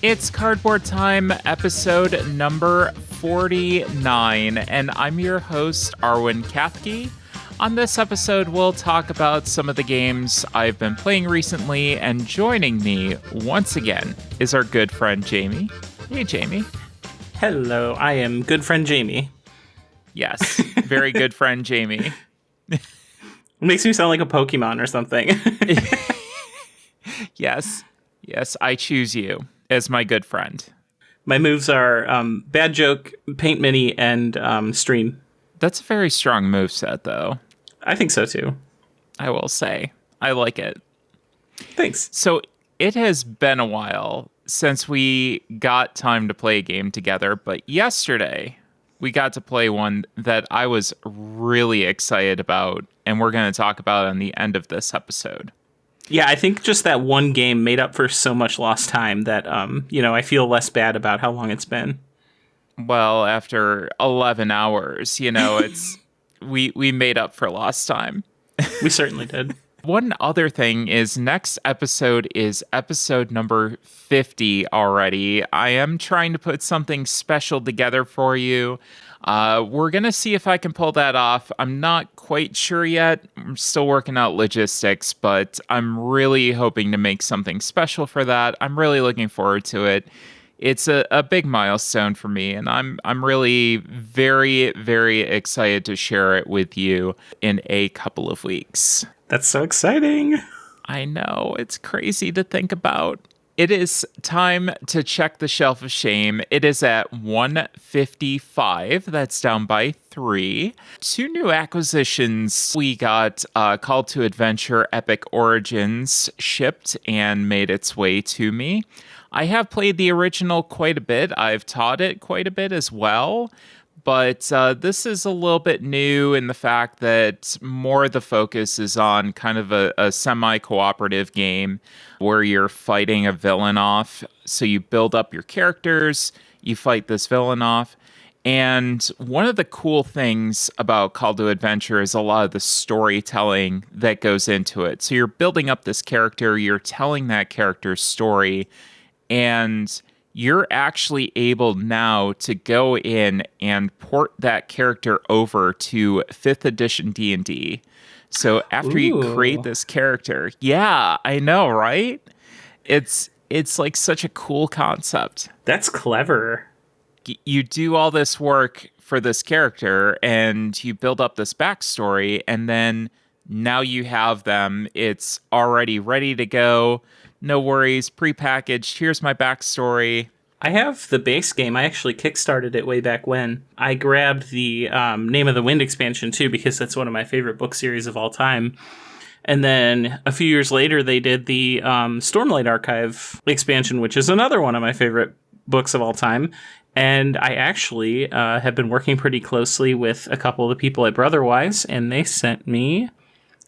It's Cardboard Time, episode number 49, and I'm your host, Arwen Kathke. On this episode, we'll talk about some of the games I've been playing recently, and joining me once again is our good friend, Jamie. Hey, Jamie. Hello, I am good friend Jamie. Yes, very good friend, Jamie. It makes me sound like a Pokemon or something. Yes, I choose you as my good friend. My moves are Bad Joke, Paint Mini, and Stream. That's a very strong moveset, though. I think so, too. I will say. I like it. Thanks. So it has been a while since we got time to play a game together, but yesterday we got to play one that I was really excited about, and we're going to talk about on the end of this episode. Yeah, I think just that one game made up for so much lost time that, I feel less bad about how long it's been. Well, after 11 hours, it's we made up for lost time. We certainly did. One other thing is next episode is episode number 50 already. I am trying to put something special together for you. We're going to see if I can pull that off. I'm not quite sure yet. I'm still working out logistics, but I'm really hoping to make something special for that. I'm really looking forward to it. It's a big milestone for me, and I'm really very, very excited to share it with you in a couple of weeks. That's so exciting. I know. It's crazy to think about. It is time to check the shelf of shame. It is at 155. That's down by 3. 2 new acquisitions. We got Call to Adventure Epic Origins shipped and made its way to me. I have played the original quite a bit. I've taught it quite a bit as well. But this is a little bit new in the fact that more of the focus is on kind of a semi-cooperative game where you're fighting a villain off. So you build up your characters, you fight this villain off. And one of the cool things about Call to Adventure is a lot of the storytelling that goes into it. So you're building up this character, you're telling that character's story, and you're actually able now to go in and port that character over to 5th edition D&D. So after you create this character, yeah, I know, right? It's like such a cool concept. That's clever. You do all this work for this character and you build up this backstory, and then now you have them. It's already ready to go. No worries, prepackaged. Here's my backstory. I have the base game. I actually kickstarted it way back when. I grabbed the Name of the Wind expansion, too, because that's one of my favorite book series of all time. And then a few years later, they did the Stormlight Archive expansion, which is another one of my favorite books of all time. And I actually have been working pretty closely with a couple of the people at Brotherwise, and they sent me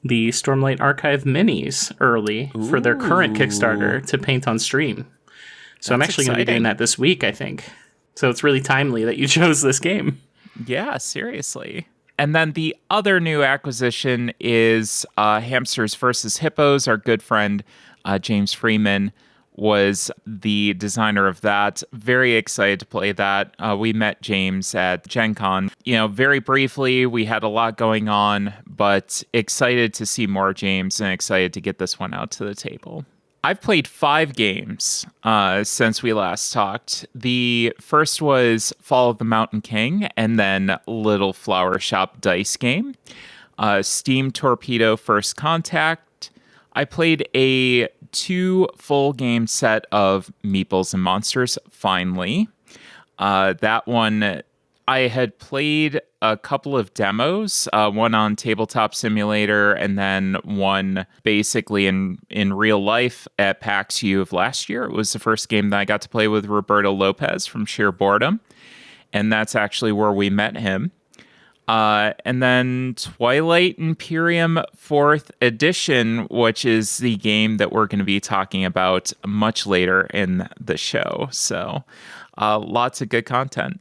the Stormlight Archive minis early for their current Kickstarter to paint on stream. So I'm actually going to be doing that this week, I think. So it's really timely that you chose this game. Yeah, seriously. And then the other new acquisition is Hamsters vs. Hippos. Our good friend James Freeman was the designer of that. Very excited to play that. We met James at Gen Con. Very briefly, we had a lot going on, but excited to see more James and excited to get this one out to the table. I've played 5 games since we last talked. The first was Fall of the Mountain King, and then Little Flower Shop Dice Game. Steam Torpedo First Contact. I played a 2 full game set of Meeples and Monsters, finally. That one, I had played a couple of demos, one on Tabletop Simulator and then one basically in real life at PAX U of last year. It was the first game that I got to play with Roberto Lopez from Sheer Boredom, and that's actually where we met him. And then Twilight Imperium 4th Edition, which is the game that we're going to be talking about much later in the show. So lots of good content.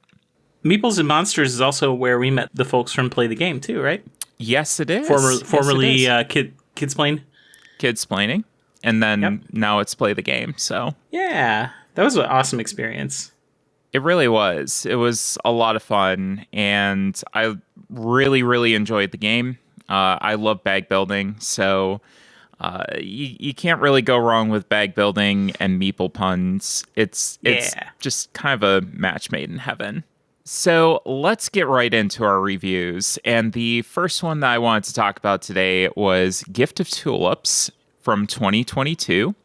Meeples and Monsters is also where we met the folks from Play the Game, too, right? Yes, it is. Formerly Kids Plane. Kids Planning. And then now it's Play the Game, so. Yeah. That was an awesome experience. It really was. It was a lot of fun, and I really, really enjoyed the game. I love bag building, so you can't really go wrong with bag building and meeple puns. It's Yeah. just kind of a match made in heaven. So let's get right into our reviews. And the first one that I wanted to talk about today was Gift of Tulips from 2022.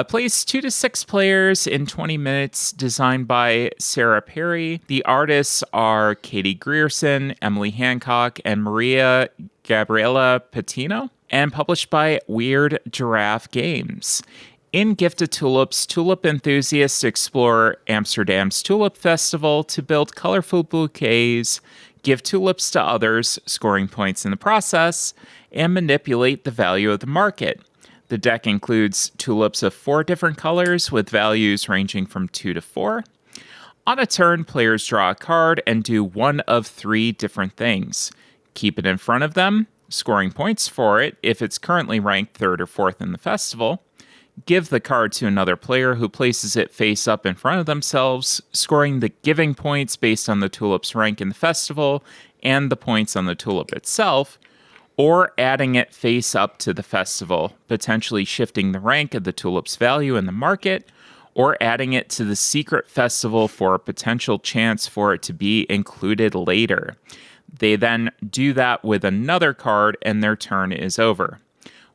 Plays 2 to 6 players in 20 minutes, designed by Sarah Perry. The artists are Katie Grierson, Emily Hancock, and Maria Gabriela Patino, and published by Weird Giraffe Games. In Gift of Tulips, tulip enthusiasts explore Amsterdam's Tulip Festival to build colorful bouquets, give tulips to others, scoring points in the process, and manipulate the value of the market. The deck includes tulips of 4 different colors with values ranging from 2 to 4. On a turn, players draw a card and do one of 3 different things. Keep it in front of them, scoring points for it if it's currently ranked 3rd or 4th in the festival. Give the card to another player who places it face up in front of themselves, scoring the giving points based on the tulip's rank in the festival and the points on the tulip itself, or adding it face up to the festival, potentially shifting the rank of the tulip's value in the market, or adding it to the secret festival for a potential chance for it to be included later. They then do that with another card and their turn is over.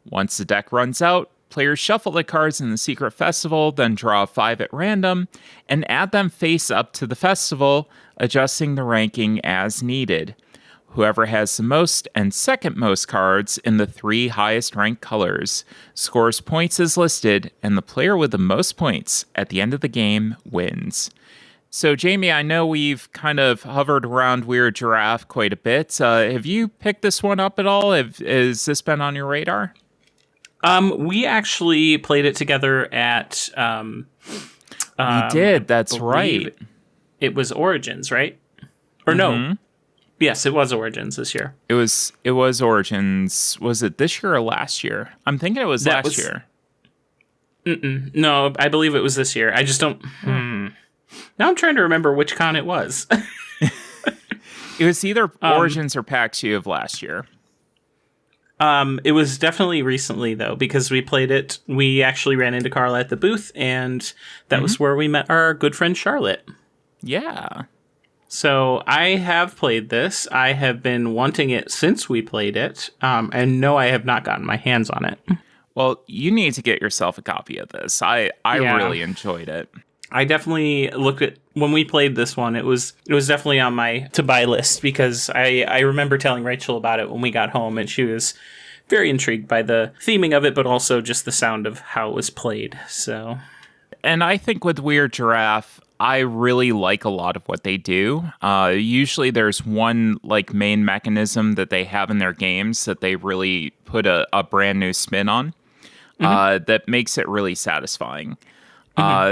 Once the deck runs out, players shuffle the cards in the secret festival, then draw 5 at random, and add them face up to the festival, adjusting the ranking as needed. Whoever has the most and second most cards in the 3 highest ranked colors scores points as listed, and the player with the most points at the end of the game wins. So, Jamie, I know we've kind of hovered around Weird Giraffe quite a bit. Have you picked this one up at all? Has this been on your radar? We actually played it together at. We did. That's right. It was Origins, right? Or no? Yes, it was Origins this year. It was Origins. Was it this year or last year? I'm thinking it was last year. No, I believe it was this year. I just don't. Now I'm trying to remember which con it was. It was either Origins or PAX U of last year. It was definitely recently, though, because we played it. We actually ran into Carla at the booth, and that was where we met our good friend Charlotte. Yeah. So I have played this. I have been wanting it since we played it, and no, I have not gotten my hands on it. Well, you need to get yourself a copy of this. I really enjoyed it. I definitely looked at when we played this one. It was definitely on my to buy list because I remember telling Rachel about it when we got home, and she was very intrigued by the theming of it, but also just the sound of how it was played. So, and I think with Weird Giraffe, I really like a lot of what they do. Usually there's one like main mechanism that they have in their games that they really put a brand new spin on that makes it really satisfying.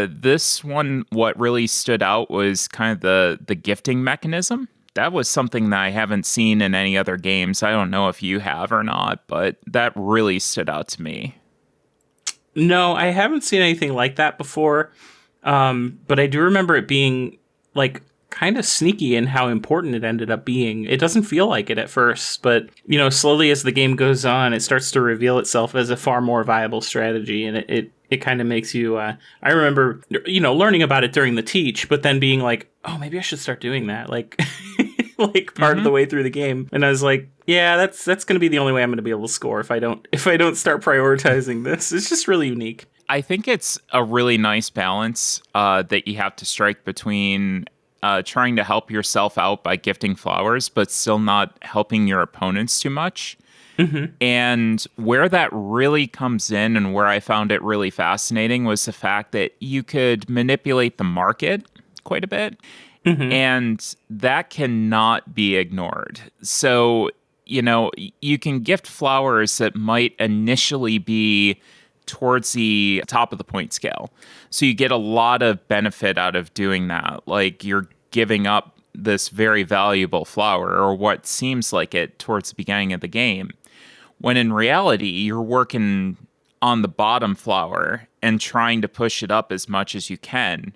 This one, what really stood out was kind of the gifting mechanism. That was something that I haven't seen in any other games. I don't know if you have or not, but that really stood out to me. No, I haven't seen anything like that before. But I do remember it being like kind of sneaky in how important it ended up being. It doesn't feel like it at first, but slowly as the game goes on, it starts to reveal itself as a far more viable strategy, and it kind of makes you. I remember learning about it during the teach, but then being like, oh, maybe I should start doing that, like like part of the way through the game, and I was like, yeah, that's going to be the only way I'm going to be able to score if I don't start prioritizing this. It's just really unique. I think it's a really nice balance that you have to strike between trying to help yourself out by gifting flowers, but still not helping your opponents too much. And where that really comes in and where I found it really fascinating was the fact that you could manipulate the market quite a bit. And that cannot be ignored. So, you can gift flowers that might initially be towards the top of the point scale. So you get a lot of benefit out of doing that. Like you're giving up this very valuable flower, or what seems like it, towards the beginning of the game. When in reality, you're working on the bottom flower and trying to push it up as much as you can,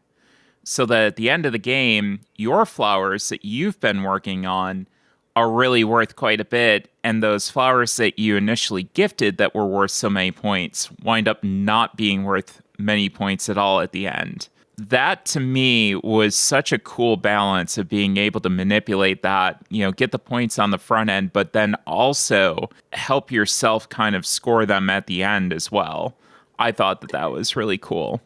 so that at the end of the game, your flowers that you've been working on are really worth quite a bit, and those flowers that you initially gifted that were worth so many points wind up not being worth many points at all at the end. That to me was such a cool balance of being able to manipulate that, get the points on the front end, but then also help yourself kind of score them at the end as well. I thought that was really cool.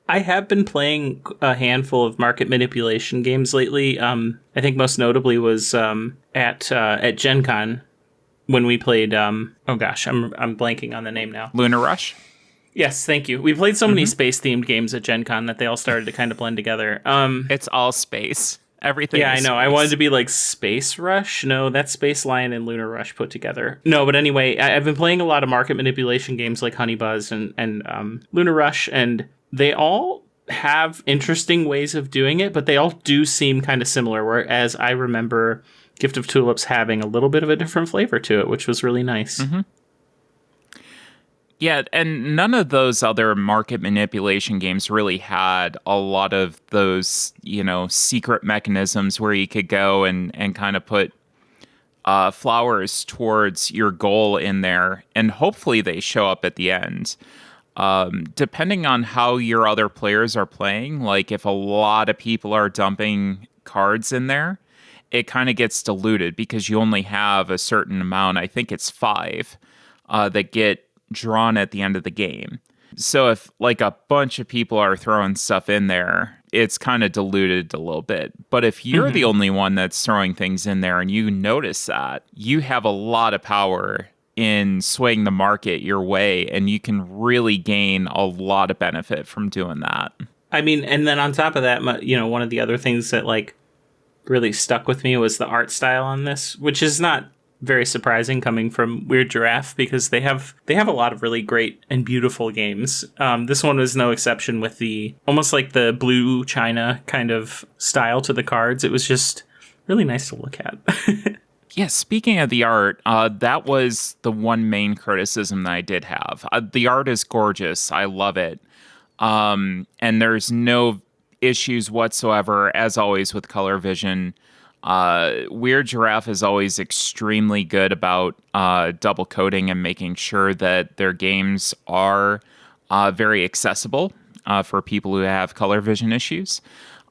I have been playing a handful of market manipulation games lately. I think most notably was at Gen Con when we played. I'm blanking on the name now. Lunar Rush. Yes, thank you. We played so many space themed games at Gen Con that they all started to kind of blend together. It's all space. Everything. Yeah, is I know. Space. I wanted to be like Space Rush. No, that's Space Lion and Lunar Rush put together. No, but anyway, I've been playing a lot of market manipulation games like Honey Buzz and Lunar Rush, and they all have interesting ways of doing it, but they all do seem kind of similar, whereas I remember Gift of Tulips having a little bit of a different flavor to it, which was really nice. Mm-hmm. Yeah, and none of those other market manipulation games really had a lot of those, secret mechanisms where you could go and kind of put flowers towards your goal in there, and hopefully they show up at the end. Depending on how your other players are playing, like if a lot of people are dumping cards in there, it kind of gets diluted because you only have a certain amount. I think it's 5 that get drawn at the end of the game. So if like a bunch of people are throwing stuff in there, it's kind of diluted a little bit. But if you're the only one that's throwing things in there and you notice that, you have a lot of power in swaying the market your way, and you can really gain a lot of benefit from doing that. I mean, and then on top of that, one of the other things that like really stuck with me was the art style on this, which is not very surprising coming from Weird Giraffe because they have a lot of really great and beautiful games. This one was no exception with the almost like the blue china kind of style to the cards. It was just really nice to look at. Yeah, speaking of the art, that was the one main criticism that I did have. The art is gorgeous. I love it. And there's no issues whatsoever, as always, with color vision. Weird Giraffe is always extremely good about double coding and making sure that their games are very accessible for people who have color vision issues.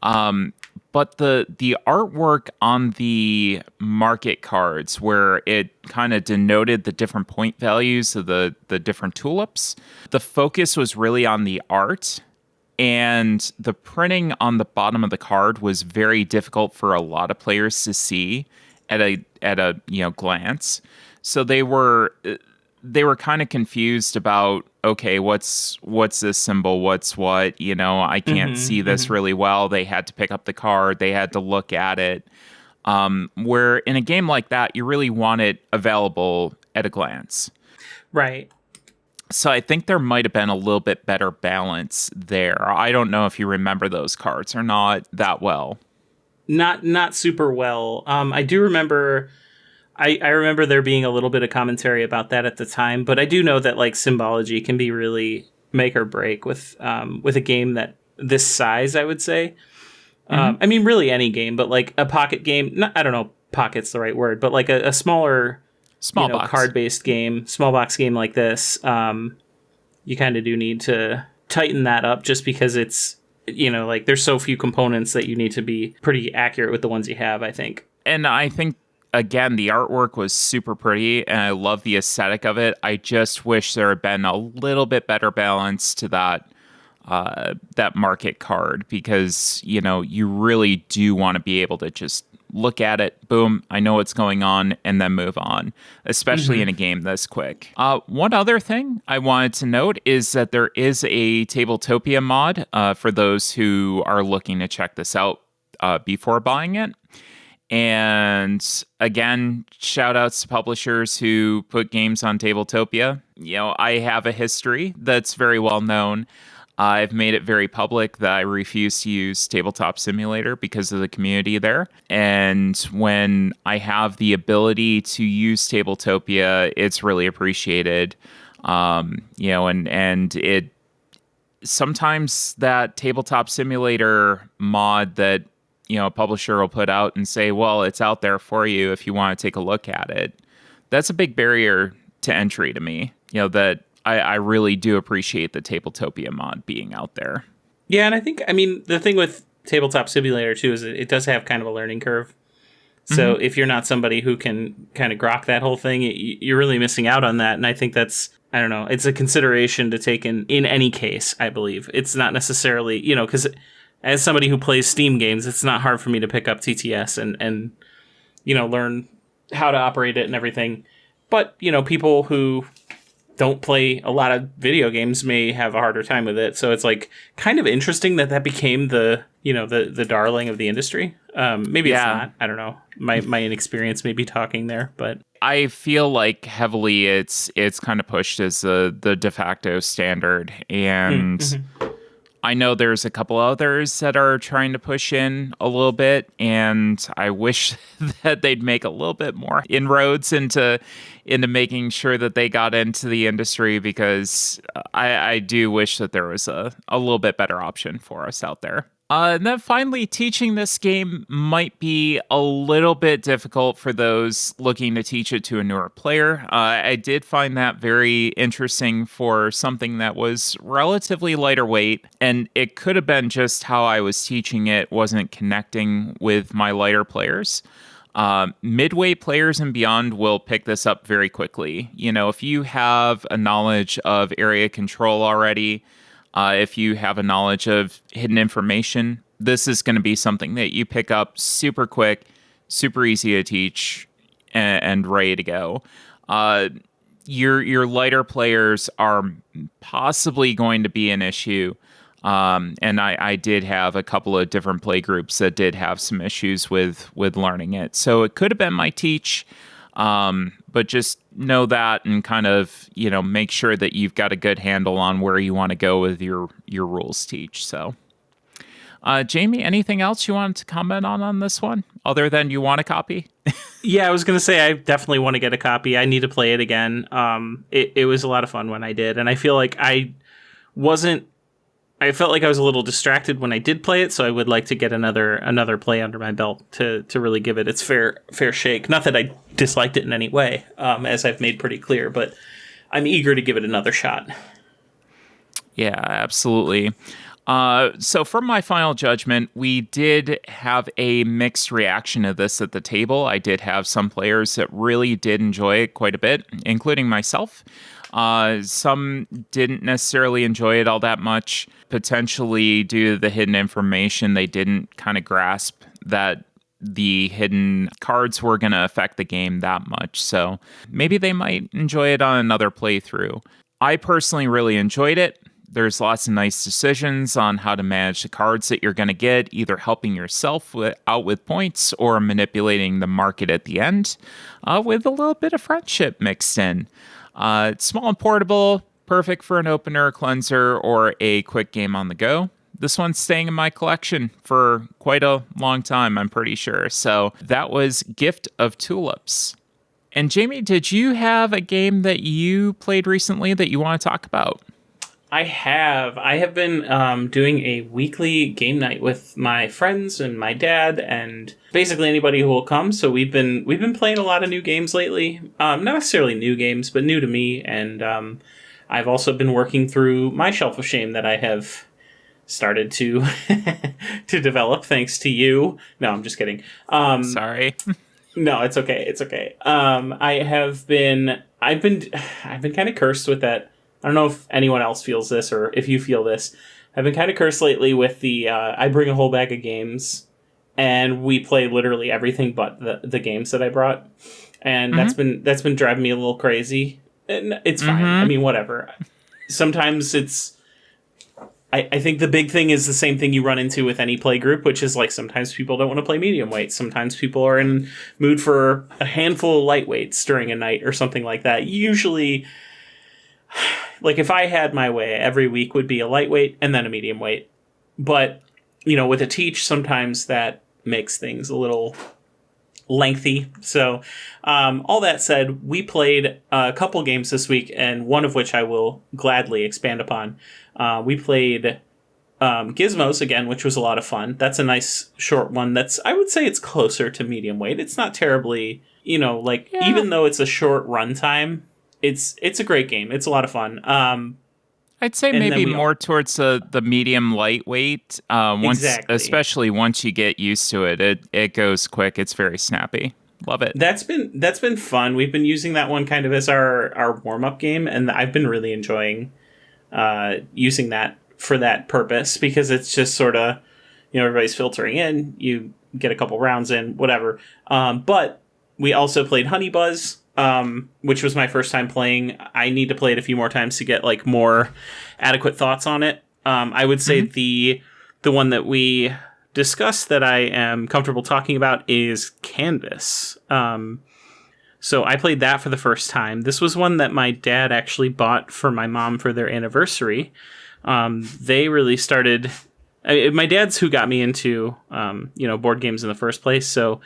But the artwork on the market cards, where it kind of denoted the different point values of the different tulips, the focus was really on the art. And the printing on the bottom of the card was very difficult for a lot of players to see at a glance. So they were kind of confused about, okay, what's this symbol? What's what? I can't see this really well. They had to pick up the card. They had to look at it. Where in a game like that, you really want it available at a glance. Right. So I think there might have been a little bit better balance there. I don't know if you remember those cards or not that well. Not super well. I do remember. I remember there being a little bit of commentary about that at the time, but I do know that like symbology can be really make or break with a game that this size, I would say. I mean, really any game, but like a pocket game. I don't know, pocket's the right word, but like a smaller. Small box. Card-based game, small box game like this, you kind of do need to tighten that up just because it's, like there's so few components that you need to be pretty accurate with the ones you have, I think. And I think, again, the artwork was super pretty and I love the aesthetic of it. I just wish there had been a little bit better balance to that market card because, you really do want to be able to just look at it, boom, I know what's going on, and then move on, especially in a game this quick. One other thing I wanted to note is that there is a Tabletopia mod for those who are looking to check this out before buying it. And again, shout outs to publishers who put games on Tabletopia. I have a history that's very well known. I've made it very public that I refuse to use Tabletop Simulator because of the community there. And when I have the ability to use Tabletopia, it's really appreciated. And it sometimes that tabletop simulator mod that a publisher will put out and say, well, it's out there for you if you want to take a look at it. That's a big barrier to entry to me. That I really do appreciate the Tabletopia mod being out there. Yeah, and I mean, the thing with Tabletop Simulator too is it does have kind of a learning curve. So if you're not somebody who can kind of grok that whole thing, you're really missing out on that. And I think that's, I don't know, it's a consideration to take in any case, I believe. It's not necessarily, because as somebody who plays Steam games, it's not hard for me to pick up TTS and learn how to operate it and everything. But, people who don't play a lot of video games may have a harder time with it. So it's like kind of interesting that became the darling of the industry. Maybe it's not. I don't know. My inexperience may be talking there, but I feel like heavily it's kind of pushed as the de facto standard. And I know there's a couple others that are trying to push in a little bit, and I wish that they'd make a little bit more inroads into making sure that they got into the industry, because I do wish that there was a little bit better option for us out there. And then finally, teaching this game might be a little bit difficult for those looking to teach it to a newer player. I did find that very interesting for something that was relatively lighter weight, and it could have been just how I was teaching it wasn't connecting with my lighter players. Midweight players and beyond will pick this up very quickly. If you have a knowledge of area control already, if you have a knowledge of hidden information, this is going to be something that you pick up super quick, super easy to teach, and ready to go. Your lighter players are possibly going to be an issue. And I did have a couple of different play groups that did have some issues with learning it. So it could have been my teach, but just know that and kind of, make sure that you've got a good handle on where you want to go with your rules teach. So, Jamie, anything else you wanted to comment on this one other than you want a copy? Yeah, I was going to say I definitely want to get a copy. I need to play it again. It was a lot of fun when I did. And I feel like I felt like I was a little distracted when I did play it, so I would like to get another play under my belt to really give it its fair shake. Not that I disliked it in any way, as I've made pretty clear, but I'm eager to give it another shot. Yeah, absolutely. So from my final judgment, we did have a mixed reaction to this at the table. I did have some players that really did enjoy it quite a bit, including myself. Some didn't necessarily enjoy it all that much, potentially due to the hidden information. They didn't kind of grasp that the hidden cards were going to affect the game that much. So maybe they might enjoy it on another playthrough. I personally really enjoyed it. There's lots of nice decisions on how to manage the cards that you're going to get, either helping yourself out with points or manipulating the market at the end, with a little bit of friendship mixed in. It's small and portable, perfect for an opener, cleanser, or a quick game on the go. This one's staying in my collection for quite a long time, I'm pretty sure. So that was Gift of Tulips. And Jamie, did you have a game that you played recently that you want to talk about? I have been doing a weekly game night with my friends and my dad and basically anybody who will come. So we've been playing a lot of new games lately. Not necessarily new games, but new to me. And I've also been working through my Shelf of Shame that I have started to to develop thanks to you. No, I'm just kidding. Sorry. No, it's okay. It's okay. I've been kind of cursed with that. I don't know if anyone else feels this or if you feel this. I've been kind of cursed lately with the I bring a whole bag of games and we play literally everything but the games that I brought. And that's been driving me a little crazy. And it's fine. I mean, whatever. Sometimes it's I think the big thing is the same thing you run into with any play group, which is like sometimes people don't want to play medium weight. Sometimes people are in mood for a handful of lightweights during a night or something like that. Usually, like if I had my way, every week would be a lightweight and then a medium weight. But, with a teach, sometimes that makes things a little lengthy. So, all that said, we played a couple games this week, and one of which I will gladly expand upon. We played Gizmos again, which was a lot of fun. That's a nice short one. I would say it's closer to medium weight. It's not terribly, even though it's a short runtime, it's a great game. It's a lot of fun. I'd say maybe more towards the medium lightweight. Exactly. Especially once you get used to it, it goes quick. It's very snappy. Love it. That's been fun. We've been using that one kind of as our warm up game, and I've been really enjoying using that for that purpose, because it's just sort of, everybody's filtering in. You get a couple rounds in, whatever. But we also played Honey Buzz, which was my first time playing. I need to play it a few more times to get more adequate thoughts on it. I would say the one that we discussed that I am comfortable talking about is Canvas. So I played that for the first time. This was one that my dad actually bought for my mom for their anniversary. They really started... my dad's who got me into, board games in the first place. So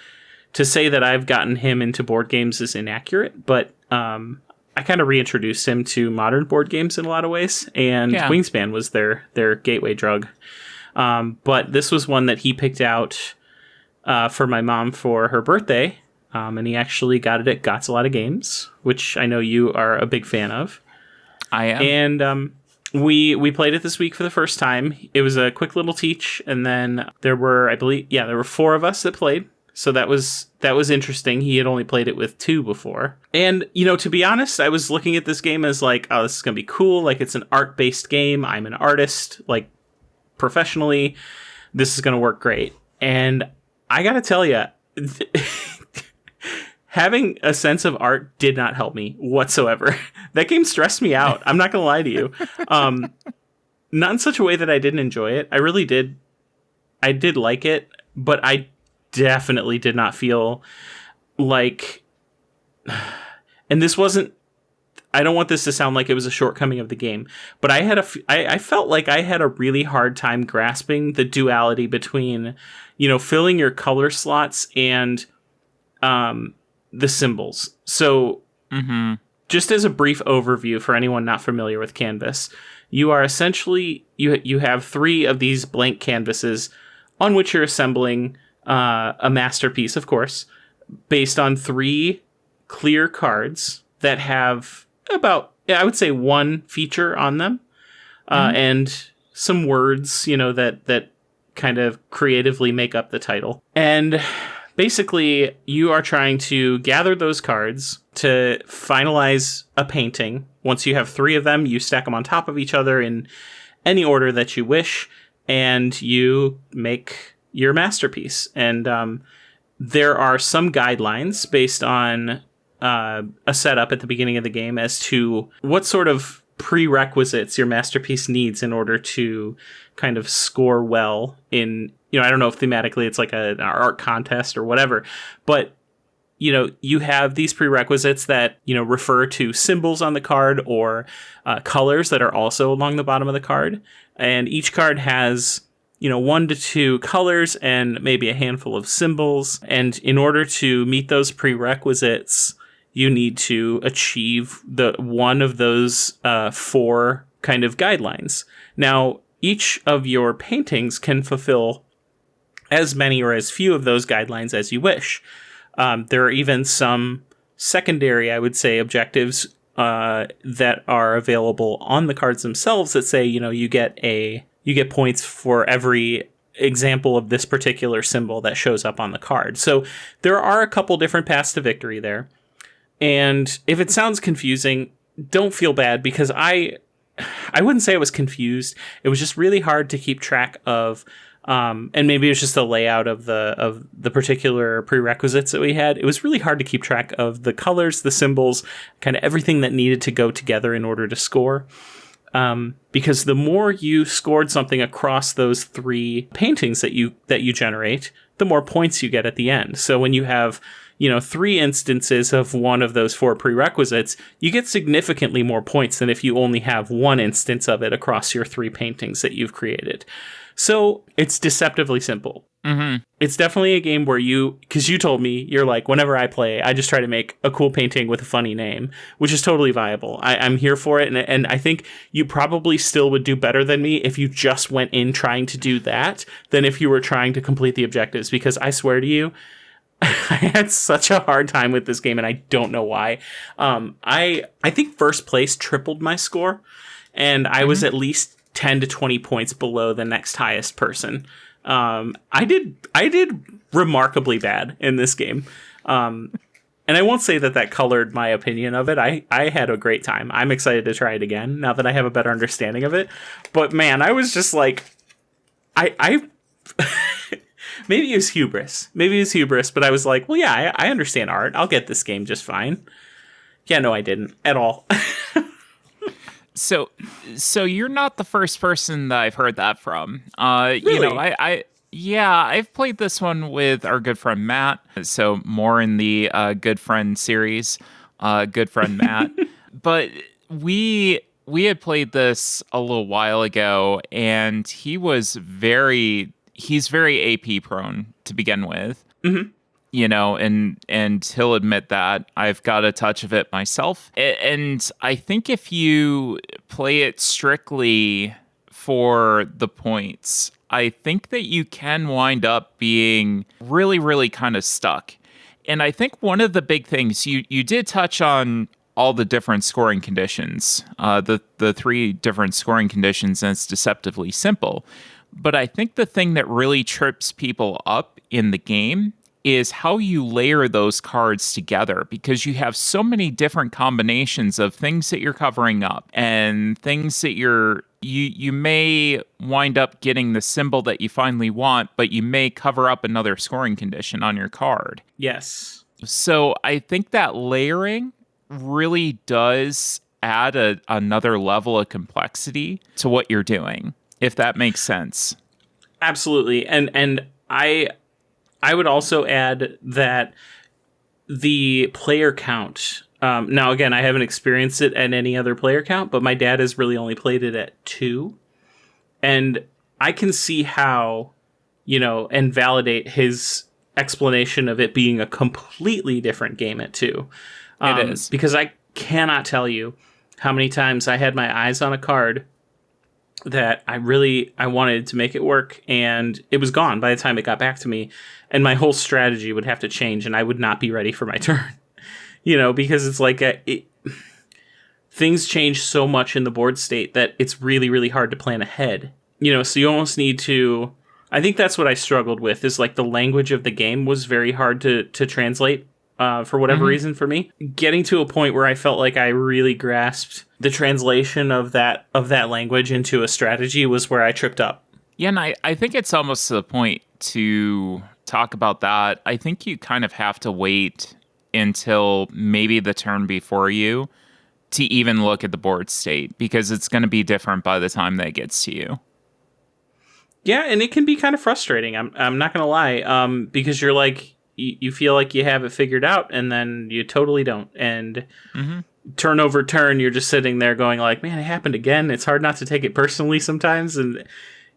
to say that I've gotten him into board games is inaccurate, but I kind of reintroduced him to modern board games in a lot of ways, and Wingspan was their gateway drug. But this was one that he picked out for my mom for her birthday, and he actually got it at Gots A Lot of Games, which I know you are a big fan of. I am. And we played it this week for the first time. It was a quick little teach, and then there were, I believe, there were 4 of us that played. So that was interesting. He had only played it with 2 before. And, to be honest, I was looking at this game as this is going to be cool. It's an art-based game. I'm an artist, professionally. This is going to work great. And I got to tell you, having a sense of art did not help me whatsoever. That game stressed me out. I'm not going to lie to you. Not in such a way that I didn't enjoy it. I really did. I did like it, but I definitely did not feel like, and this wasn't, I don't want this to sound like it was a shortcoming of the game, but I felt like I had a really hard time grasping the duality between, filling your color slots and the symbols. So just as a brief overview for anyone not familiar with Canvas, you are essentially, you have 3 of these blank canvases on which you're assembling a masterpiece, of course, based on 3 clear cards that have about, I would say, 1 feature on them, and some words, that kind of creatively make up the title. And basically, you are trying to gather those cards to finalize a painting. Once you have 3 of them, you stack them on top of each other in any order that you wish, and you make your masterpiece. And there are some guidelines based on a setup at the beginning of the game as to what sort of prerequisites your masterpiece needs in order to kind of score well in, I don't know if thematically it's like an art contest or whatever, but you have these prerequisites that, refer to symbols on the card or colors that are also along the bottom of the card. And each card has 1 to 2 colors and maybe a handful of symbols. And in order to meet those prerequisites, you need to achieve one of those 4 kind of guidelines. Now, each of your paintings can fulfill as many or as few of those guidelines as you wish. There are even some secondary, I would say, objectives that are available on the cards themselves that say, you get points for every example of this particular symbol that shows up on the card. So there are a couple different paths to victory there. And if it sounds confusing, don't feel bad, because I wouldn't say I was confused. It was just really hard to keep track of, and maybe it was just the layout of the particular prerequisites that we had. It was really hard to keep track of the colors, the symbols, kind of everything that needed to go together in order to score. Because the more you scored something across those 3 paintings that you generate, the more points you get at the end. So when you have, 3 instances of one of those 4 prerequisites, you get significantly more points than if you only have 1 instance of it across your 3 paintings that you've created. So it's deceptively simple. It's definitely a game where because you told me, you're like, whenever I play, I just try to make a cool painting with a funny name, which is totally viable. I'm here for it. And I think you probably still would do better than me if you just went in trying to do that than if you were trying to complete the objectives. Because I swear to you, I had such a hard time with this game, and I don't know why. I think first place tripled my score, and I was at least 10 to 20 points below the next highest person. I did remarkably bad in this game. And I won't say that colored my opinion of it. I had a great time. I'm excited to try it again now that I have a better understanding of it. But man, I was just like, I maybe it was hubris. But I was like, well, yeah, I understand art. I'll get this game just fine. Yeah, no, I didn't at all. So you're not the first person that I've heard that from. Really? You know, I've played this one with our good friend Matt. So more in the good friend series, good friend Matt. But we had played this a little while ago, and he's very AP prone to begin with. Mm-hmm. You know, and he'll admit that. I've got a touch of it myself. And I think if you play it strictly for the points, I think that you can wind up being really, really kind of stuck. And I think one of the big things, you did touch on all the different scoring conditions, the 3 different scoring conditions, and it's deceptively simple. But I think the thing that really trips people up in the game is how you layer those cards together, because you have so many different combinations of things that you're covering up and things that you may wind up getting the symbol that you finally want, but you may cover up another scoring condition on your card. Yes. So I think that layering really does add another level of complexity to what you're doing, if that makes sense. Absolutely. And I would also add that the player count, now again, I haven't experienced it at any other player count, but my dad has really only played it at 2. And I can see how, and validate his explanation of it being a completely different game at 2. It is. Because I cannot tell you how many times I had my eyes on a card that I wanted to make it work, and it was gone by the time it got back to me, and my whole strategy would have to change, and I would not be ready for my turn. Because it's like things change so much in the board state that it's really, really hard to plan ahead. So you almost need to. I think that's what I struggled with, is like the language of the game was very hard to translate for whatever reason for me. Getting to a point where I felt like I really grasped the translation of that language into a strategy was where I tripped up. Yeah, and I think it's almost to the point to talk about that. I think you kind of have to wait until maybe the turn before you to even look at the board state, because it's going to be different by the time that gets to you. Yeah, and it can be kind of frustrating. I'm not going to lie, because you're like, you feel like you have it figured out, and then you totally don't. And turn over turn, you're just sitting there going like, man, it happened again. It's hard not to take it personally sometimes. And,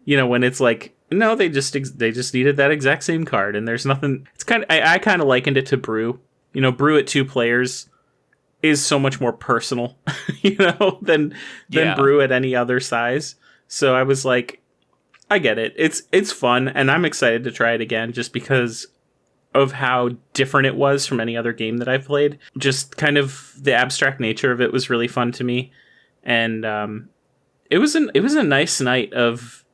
when it's like, no, they just needed that exact same card, and there's nothing. It's kind of, I kind of likened it to Brew. Brew at 2 players is so much more personal, than Brew at any other size. So I was like, I get it. It's fun, and I'm excited to try it again just because of how different it was from any other game that I've played. Just kind of the abstract nature of it was really fun to me. And it was a nice night of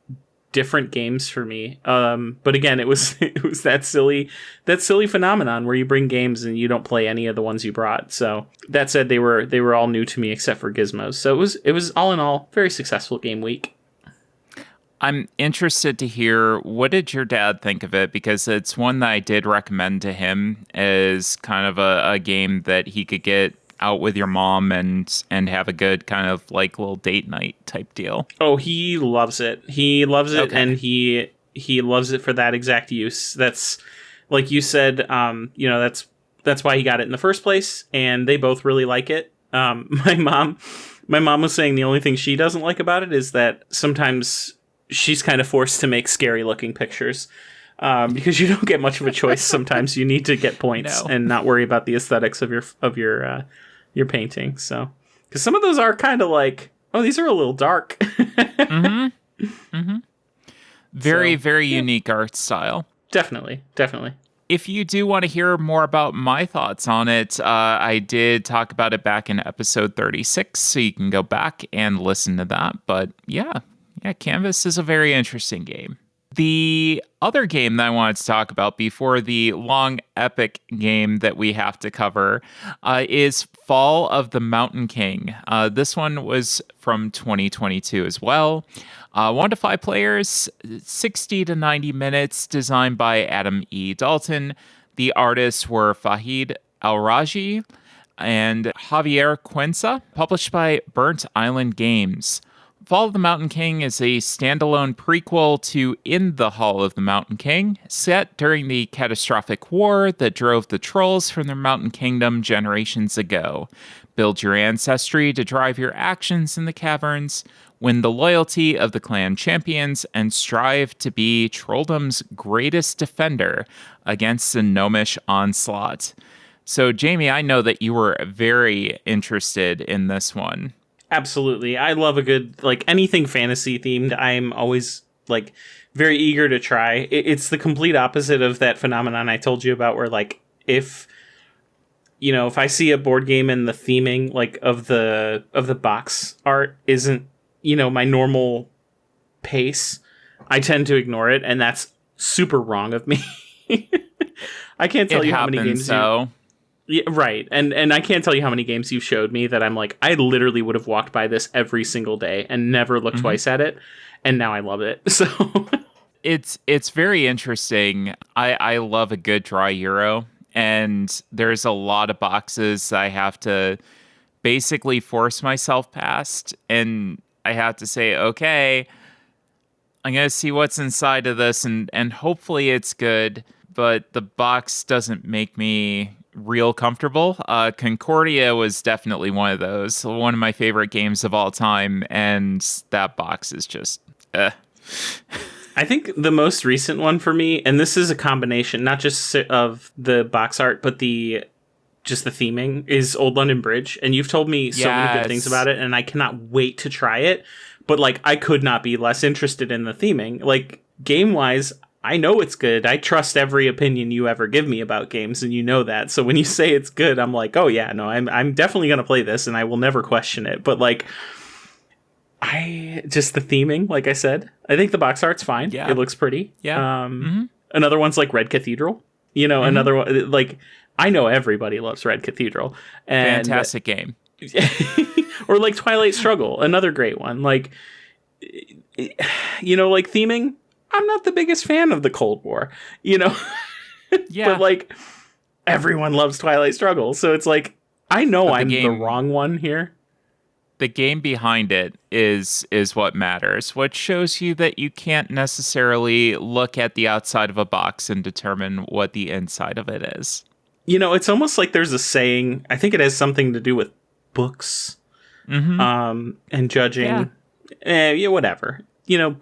different games for me. But again, it was that silly phenomenon where you bring games and you don't play any of the ones you brought. So that said, they were all new to me except for Gizmos. So it was all in all very successful game week. I'm interested to hear, what did your dad think of it? Because it's one that I did recommend to him as kind of a game that he could get out with your mom and have a good kind of like little date night type deal. Oh, he loves it. He loves it, okay. And he loves it for that exact use. That's, like you said, that's why he got it in the first place, and they both really like it. My mom was saying the only thing she doesn't like about it is that sometimes she's kind of forced to make scary looking pictures. because you don't get much of a choice. Sometimes you need to get points No. and not worry about the aesthetics of your painting. So, because some of those are kind of like, oh, these are a little dark. Very, So, very unique art style. Definitely. If you do want to hear more about my thoughts on it, I did talk about it back in episode 36, so you can go back and listen to that. But yeah, Canvas is a very interesting game. The other game that I wanted to talk about before the long, epic game that we have to cover is Fall of the Mountain King. This one was from 2022 as well. 1 to 5 players, 60 to 90 minutes, designed by Adam E. Dalton. The artists were Fahid Al-Raji and Javier Cuenca, published by Burnt Island Games. Fall of the Mountain King is a standalone prequel to In the Hall of the Mountain King, set during the catastrophic war that drove the trolls from their mountain kingdom generations ago. Build your ancestry to drive your actions in the caverns, win the loyalty of the clan champions, and strive to be Trolldom's greatest defender against the gnomish onslaught. So, Jamie, I know that you were very interested in this one. Absolutely. I love a good, like, anything fantasy themed. I'm always, like, very eager to try. It's the complete opposite of that phenomenon I told you about where, like, if I see a board game and the theming, like, of the box art isn't, my normal pace, I tend to ignore it, and that's super wrong of me. I can't tell you how many games Yeah, right. And I can't tell you how many games you've showed me that I'm like, I literally would have walked by this every single day and never looked twice at it, and now I love it. So it's very interesting. I love a good dry Euro, and there's a lot of boxes I have to basically force myself past, and I have to say, okay, I'm going to see what's inside of this, and hopefully it's good, but the box doesn't make me real comfortable. Concordia was definitely one of those, one of my favorite games of all time, and that box is just I think the most recent one for me, and this is a combination not just of the box art but just the theming, is Old London Bridge, and you've told me so many good things about it, and I cannot wait to try it. But like, I could not be less interested in the theming. Like, game wise, I know it's good. I trust every opinion you ever give me about games, and you know that. So when you say it's good, I'm like, oh yeah, no, I'm definitely gonna play this, and I will never question it. But like, the theming, like I said, I think the box art's fine. Yeah. It looks pretty. Yeah. Another one's like Red Cathedral. Another one, like, I know everybody loves Red Cathedral. And fantastic game. Or like Twilight Struggle, another great one. Like, like theming, I'm not the biggest fan of the Cold War, Yeah. But like, everyone loves Twilight Struggle. So it's like, I know I'm the wrong one here. The game behind it is what matters, which shows you that you can't necessarily look at the outside of a box and determine what the inside of it is. It's almost like there's a saying, I think it has something to do with books, and judging. Whatever.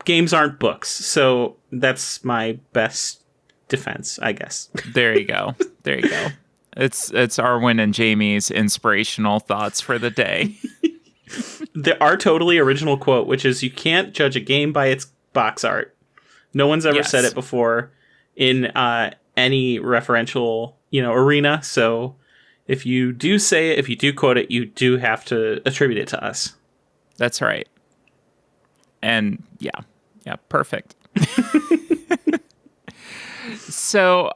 Games aren't books, so that's my best defense, I guess. There you go. It's Arwen and Jamie's inspirational thoughts for the day. Our totally original quote, which is, you can't judge a game by its box art. No one's ever said it before in any referential, arena. So if you do say it, if you do quote it, you do have to attribute it to us. That's right. And yeah, perfect. So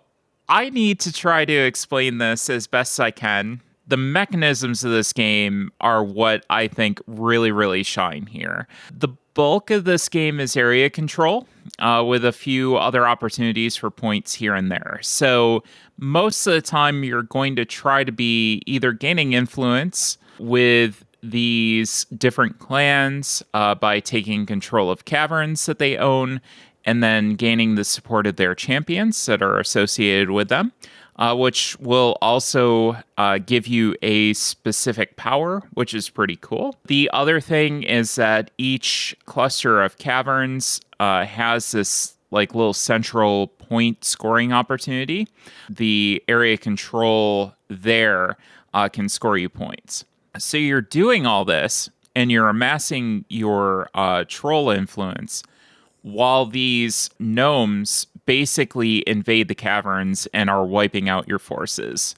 I need to try to explain this as best I can. The mechanisms of this game are what I think really, really shine here. The bulk of this game is area control, with a few other opportunities for points here and there. So most of the time, you're going to try to be either gaining influence with these different clans by taking control of caverns that they own, and then gaining the support of their champions that are associated with them. Which will also give you a specific power, which is pretty cool. The other thing is that each cluster of caverns has this like little central point scoring opportunity, the area control there can score you points. So you're doing all this and you're amassing your troll influence while these gnomes basically invade the caverns and are wiping out your forces,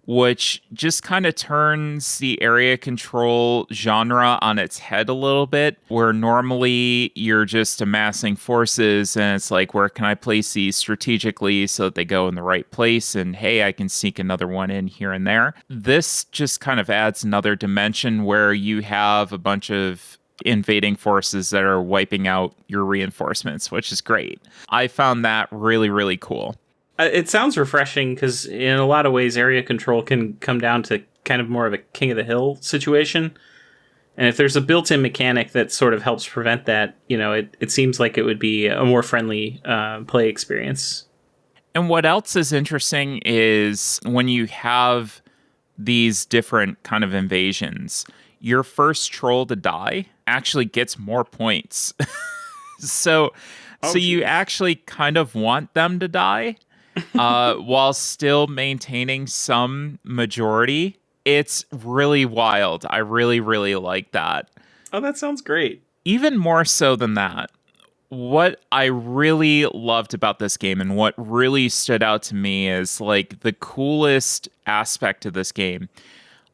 which just kind of turns the area control genre on its head a little bit, where normally you're just amassing forces and it's like, where can I place these strategically so that they go in the right place? And hey, I can sneak another one in here and there. This just kind of adds another dimension where you have a bunch of invading forces that are wiping out your reinforcements, which is great. I found that really, really cool. It sounds refreshing because in a lot of ways, area control can come down to kind of more of a king of the hill situation. And if there's a built-in mechanic that sort of helps prevent that, it seems like it would be a more friendly play experience. And what else is interesting is when you have these different kind of invasions, your first troll to die actually gets more points. So you actually kind of want them to die. While still maintaining some majority. It's really wild. I really, really like that. Oh, that sounds great. Even more so than that, what I really loved about this game and what really stood out to me is like the coolest aspect of this game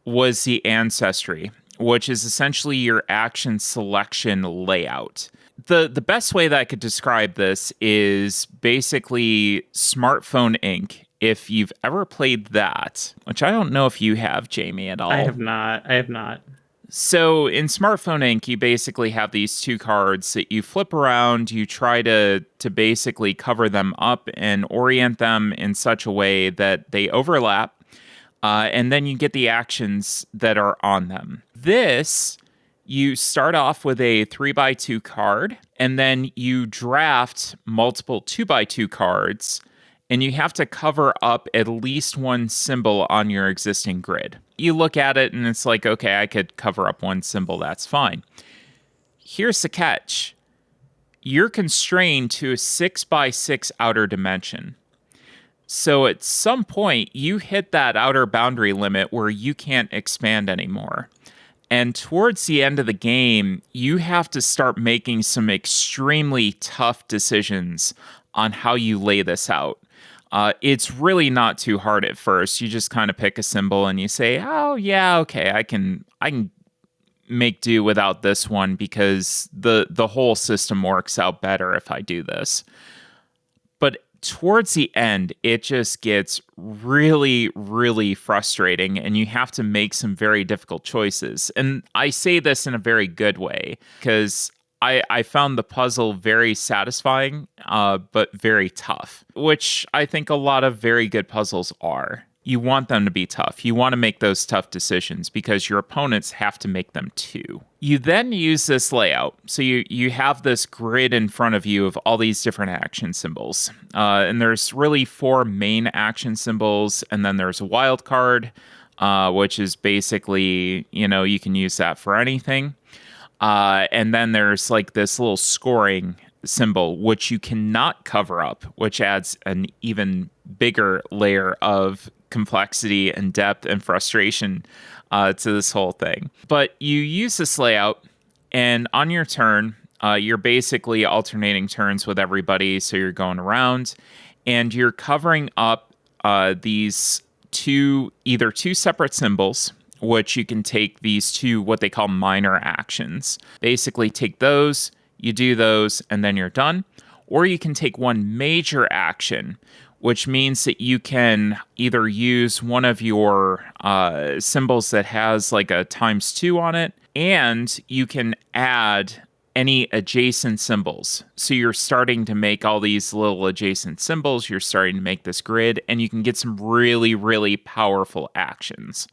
was the ancestry, which is essentially your action selection layout. The best way that I could describe this is basically Smartphone Inc. If you've ever played that, which I don't know if you have, Jamie, at all. I have not. So in Smartphone Inc., you basically have these two cards that you flip around. You try to basically cover them up and orient them in such a way that they overlap. And then you get the actions that are on them. This, you start off with a 3x2 card, and then you draft multiple 2x2 cards, and you have to cover up at least one symbol on your existing grid. You look at it, and it's like, okay, I could cover up one symbol, that's fine. Here's the catch. You're constrained to a 6x6 outer dimension. So at some point, you hit that outer boundary limit where you can't expand anymore. And towards the end of the game, you have to start making some extremely tough decisions on how you lay this out. It's really not too hard at first. You just kind of pick a symbol and you say, oh, yeah, okay, I can make do without this one because the whole system works out better if I do this. But towards the end, it just gets really, really frustrating, and you have to make some very difficult choices. And I say this in a very good way, because I found the puzzle very satisfying, but very tough, which I think a lot of very good puzzles are. You want them to be tough. You want to make those tough decisions because your opponents have to make them too. You then use this layout. So you have this grid in front of you of all these different action symbols. And there's really 4 main action symbols. And then there's a wild card, which is basically, you can use that for anything. And then there's like this little scoring symbol, which you cannot cover up, which adds an even bigger layer of complexity and depth and frustration to this whole thing. But you use this layout, and on your turn, you're basically alternating turns with everybody. So you're going around, and you're covering up these either two separate symbols, which you can take these 2, what they call minor actions. Basically take those, you do those, and then you're done. Or you can take one major action, which means that you can either use one of your symbols that has like a ×2 on it, and you can add any adjacent symbols. So you're starting to make all these little adjacent symbols, you're starting to make this grid, and you can get some really, really powerful actions.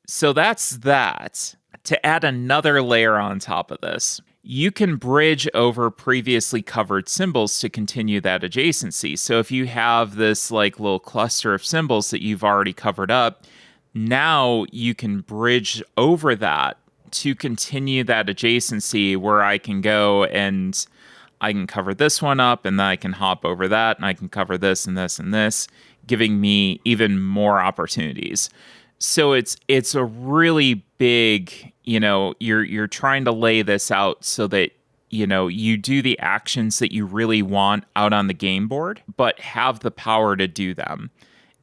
So that's that. To add another layer on top of this, you can bridge over previously covered symbols to continue that adjacency. So if you have this like little cluster of symbols that you've already covered up, now you can bridge over that to continue that adjacency, where I can go and I can cover this one up, and then I can hop over that, and I can cover this and this and this, giving me even more opportunities. So it's a really big, you're trying to lay this out so that you do the actions that you really want out on the game board, but have the power to do them.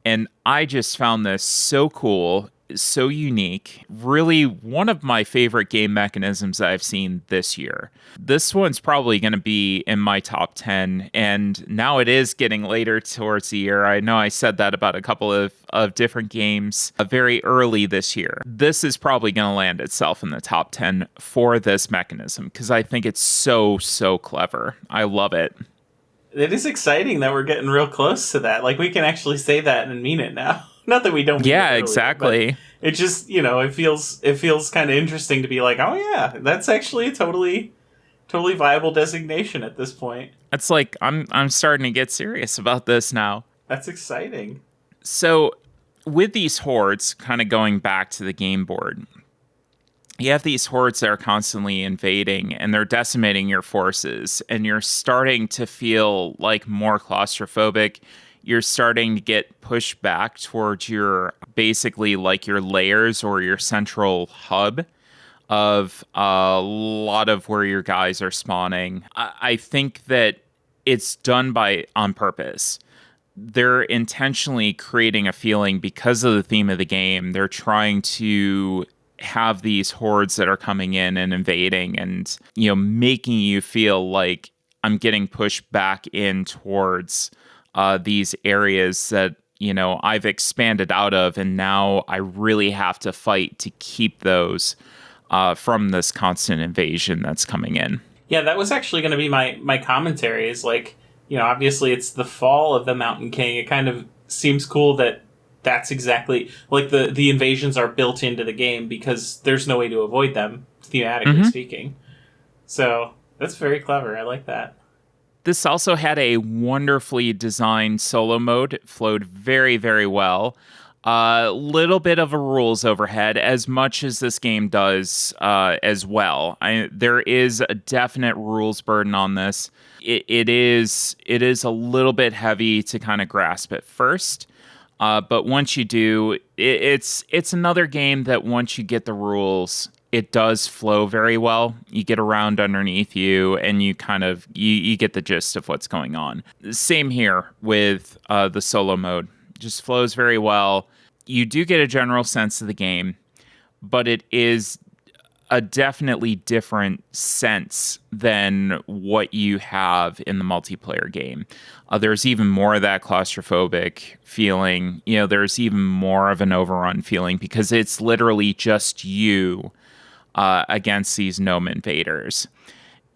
And I just found this so cool, so unique. Really one of my favorite game mechanisms that I've seen this year. This one's probably going to be in my top 10. And now it is getting later towards the year. I know I said that about a couple of different games very early this year. This is probably going to land itself in the top 10 for this mechanism because I think it's so, so clever. I love it. It is exciting that we're getting real close to that. Like, we can actually say that and mean it now. Not that we don't mean it earlier, exactly. It just, it feels kind of interesting to be like, oh yeah, that's actually a totally viable designation at this point. It's like I'm starting to get serious about this now. That's exciting. So, with these hordes, kind of going back to the game board, you have these hordes that are constantly invading and they're decimating your forces, and you're starting to feel like more claustrophobic. You're starting to get pushed back towards your basically like your layers or your central hub of a lot of where your guys are spawning. I think that it's done on purpose. They're intentionally creating a feeling because of the theme of the game. They're trying to have these hordes that are coming in and invading and, making you feel like I'm getting pushed back in towards these areas that, I've expanded out of. And now I really have to fight to keep those from this constant invasion that's coming in. Yeah, that was actually going to be my commentary is like, obviously it's the fall of the Mountain King. It kind of seems cool that that's exactly like the invasions are built into the game because there's no way to avoid them, thematically speaking. So that's very clever. I like that. This also had a wonderfully designed solo mode. It flowed very, very well. A little bit of a rules overhead, as much as this game does as well. There is a definite rules burden on this. It is a little bit heavy to kind of grasp at first. But once you do, it's another game that once you get the rules, it does flow very well. You get around underneath you, and you kind of you get the gist of what's going on. Same here with the solo mode. Just flows very well. You do get a general sense of the game, but it is a definitely different sense than what you have in the multiplayer game. There's even more of that claustrophobic feeling. There's even more of an overrun feeling because it's literally just you against these gnome invaders.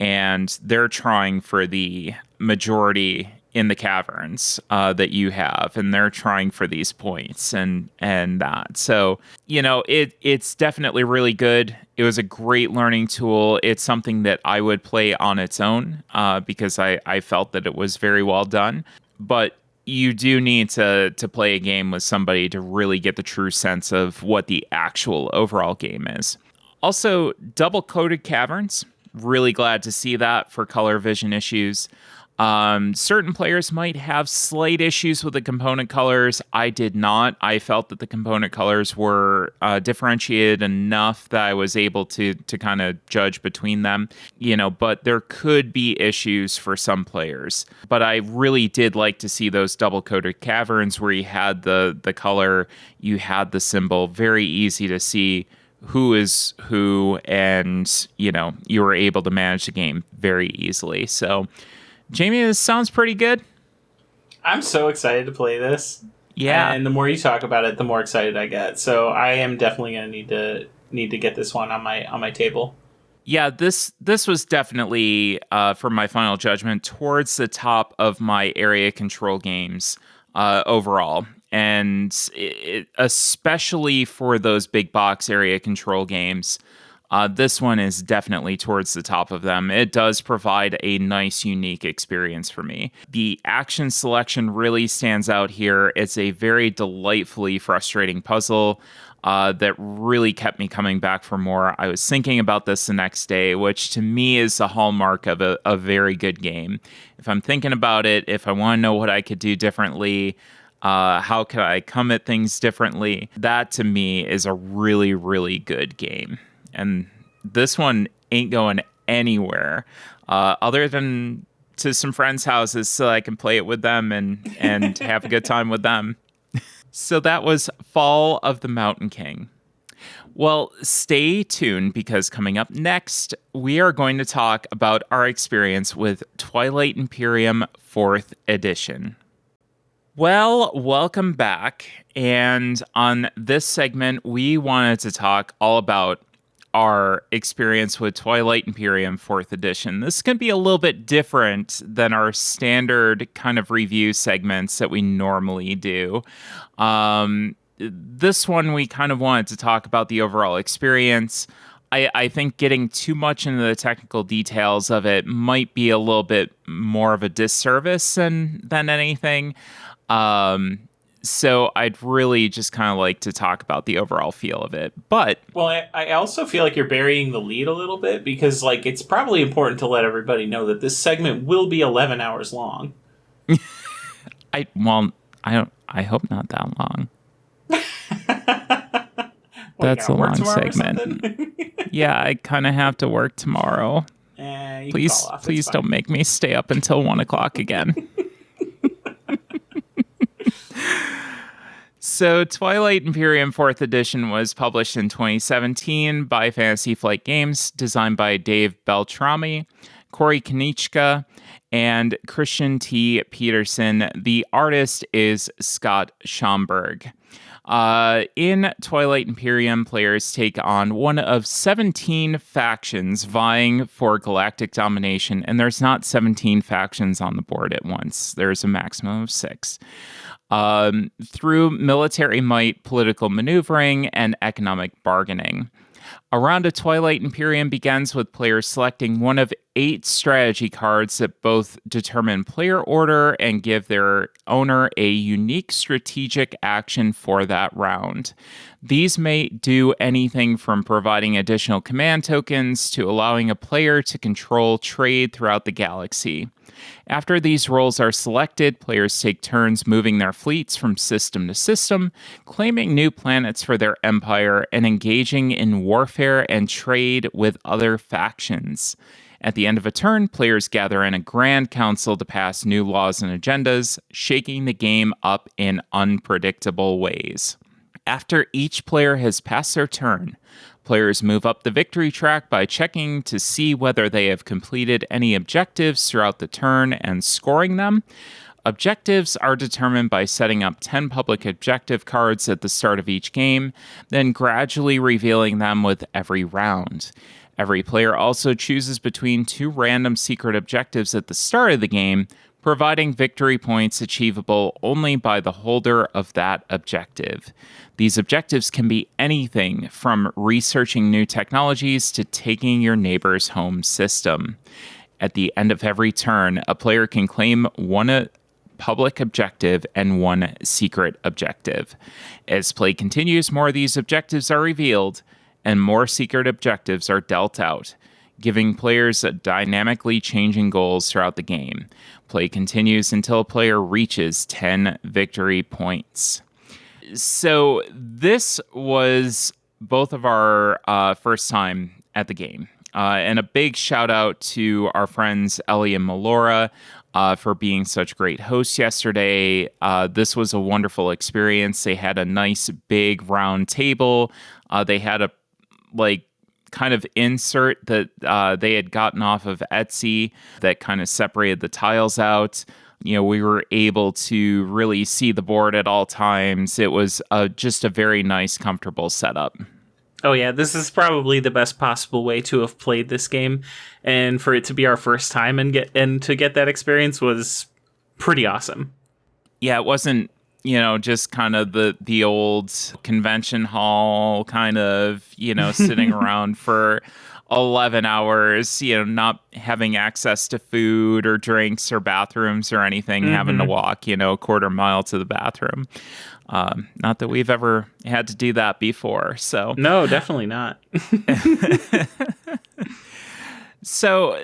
And they're trying for the majority in the caverns that you have, and they're trying for these points and that. So, it's definitely really good. It was a great learning tool. It's something that I would play on its own because I felt that it was very well done. But you do need to play a game with somebody to really get the true sense of what the actual overall game is. Also, double-coated caverns. Really glad to see that for color vision issues. Certain players might have slight issues with the component colors. I did not. I felt that the component colors were differentiated enough that I was able to kind of judge between them, but there could be issues for some players. But I really did like to see those double-coated caverns where you had the color, you had the symbol, very easy to see who is who, and, you were able to manage the game very easily. So, Jamie, this sounds pretty good. I'm so excited to play this. Yeah. And the more you talk about it, the more excited I get. So I am definitely going to need to get this one on my table. Yeah, this was definitely, for my final judgment, towards the top of my area control games overall. And especially for those big box area control games, this one is definitely towards the top of them. It does provide a nice, unique experience for me. The action selection really stands out here. It's a very delightfully frustrating puzzle. that really kept me coming back for more. I was thinking about this the next day, which to me is a hallmark of a very good game. If I'm thinking about it, if I want to know what I could do differently, how could I come at things differently, that to me is a really, really good game. And this one ain't going anywhere other than to some friends' houses so I can play it with them and have a good time with them. So that was Fall of the Mountain King. Well, stay tuned because coming up next, we are going to talk about our experience with Twilight Imperium 4th Edition. Well, welcome back. And on this segment, we wanted to talk all about our experience with Twilight Imperium 4th Edition. This is going to be a little bit different than our standard kind of review segments that we normally do. This one, we kind of wanted to talk about the overall experience. I think getting too much into the technical details of it might be a little bit more of a disservice than anything. So I'd really just kind of like to talk about the overall feel of it. But well, I also feel like you're burying the lead a little bit because like it's probably important to let everybody know that this segment will be 11 hours long. I hope not that long. That's a long segment. Yeah, I kind of have to work tomorrow. Please don't make me stay up until 1 o'clock again. So Twilight Imperium 4th Edition was published in 2017 by Fantasy Flight Games, designed by Dave Beltrami, Corey Konieczka, and Christian T. Peterson. The artist is Scott Schomburg. In Twilight Imperium, players take on one of 17 factions vying for galactic domination, and there's not 17 factions on the board at once. There's a maximum of 6. Through military might, political maneuvering, and economic bargaining. A round of Twilight Imperium begins with players selecting one of 8 strategy cards that both determine player order and give their owner a unique strategic action for that round. These may do anything from providing additional command tokens to allowing a player to control trade throughout the galaxy. After these roles are selected, players take turns moving their fleets from system to system, claiming new planets for their empire, and engaging in warfare and trade with other factions. At the end of a turn, players gather in a grand council to pass new laws and agendas, shaking the game up in unpredictable ways. After each player has passed their turn, players move up the victory track by checking to see whether they have completed any objectives throughout the turn and scoring them. Objectives are determined by setting up 10 public objective cards at the start of each game, then gradually revealing them with every round. Every player also chooses between 2 random secret objectives at the start of the game, providing victory points achievable only by the holder of that objective. These objectives can be anything from researching new technologies to taking your neighbor's home system. At the end of every turn, a player can claim one public objective and 1 secret objective. As play continues, more of these objectives are revealed, and more secret objectives are dealt out, giving players dynamically changing goals throughout the game. Play continues until a player reaches 10 victory points. So this was both of our first time at the game. And a big shout out to our friends Ellie and Melora for being such great hosts yesterday. This was a wonderful experience. They had a nice big round table. They had a kind of insert that they had gotten off of Etsy that kind of separated the tiles out. You know, we were able to really see the board at all times. It was just a very nice, comfortable setup. Oh yeah, this is probably the best possible way to have played this game, and for it to be our first time and to get that experience was pretty awesome. Yeah, it wasn't, just kind of the old convention hall kind of, sitting around for 11 hours, not having access to food or drinks or bathrooms or anything, having to walk, a quarter mile to the bathroom. Not that we've ever had to do that before. So No, definitely not. So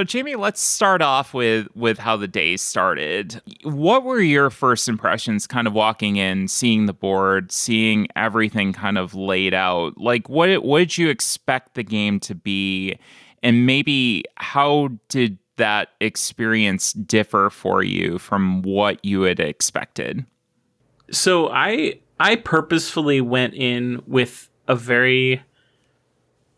Jamie, let's start off with how the day started. What were your first impressions kind of walking in, seeing the board, seeing everything kind of laid out? Like what did you expect the game to be? And maybe how did that experience differ for you from what you had expected? So I purposefully went in with a very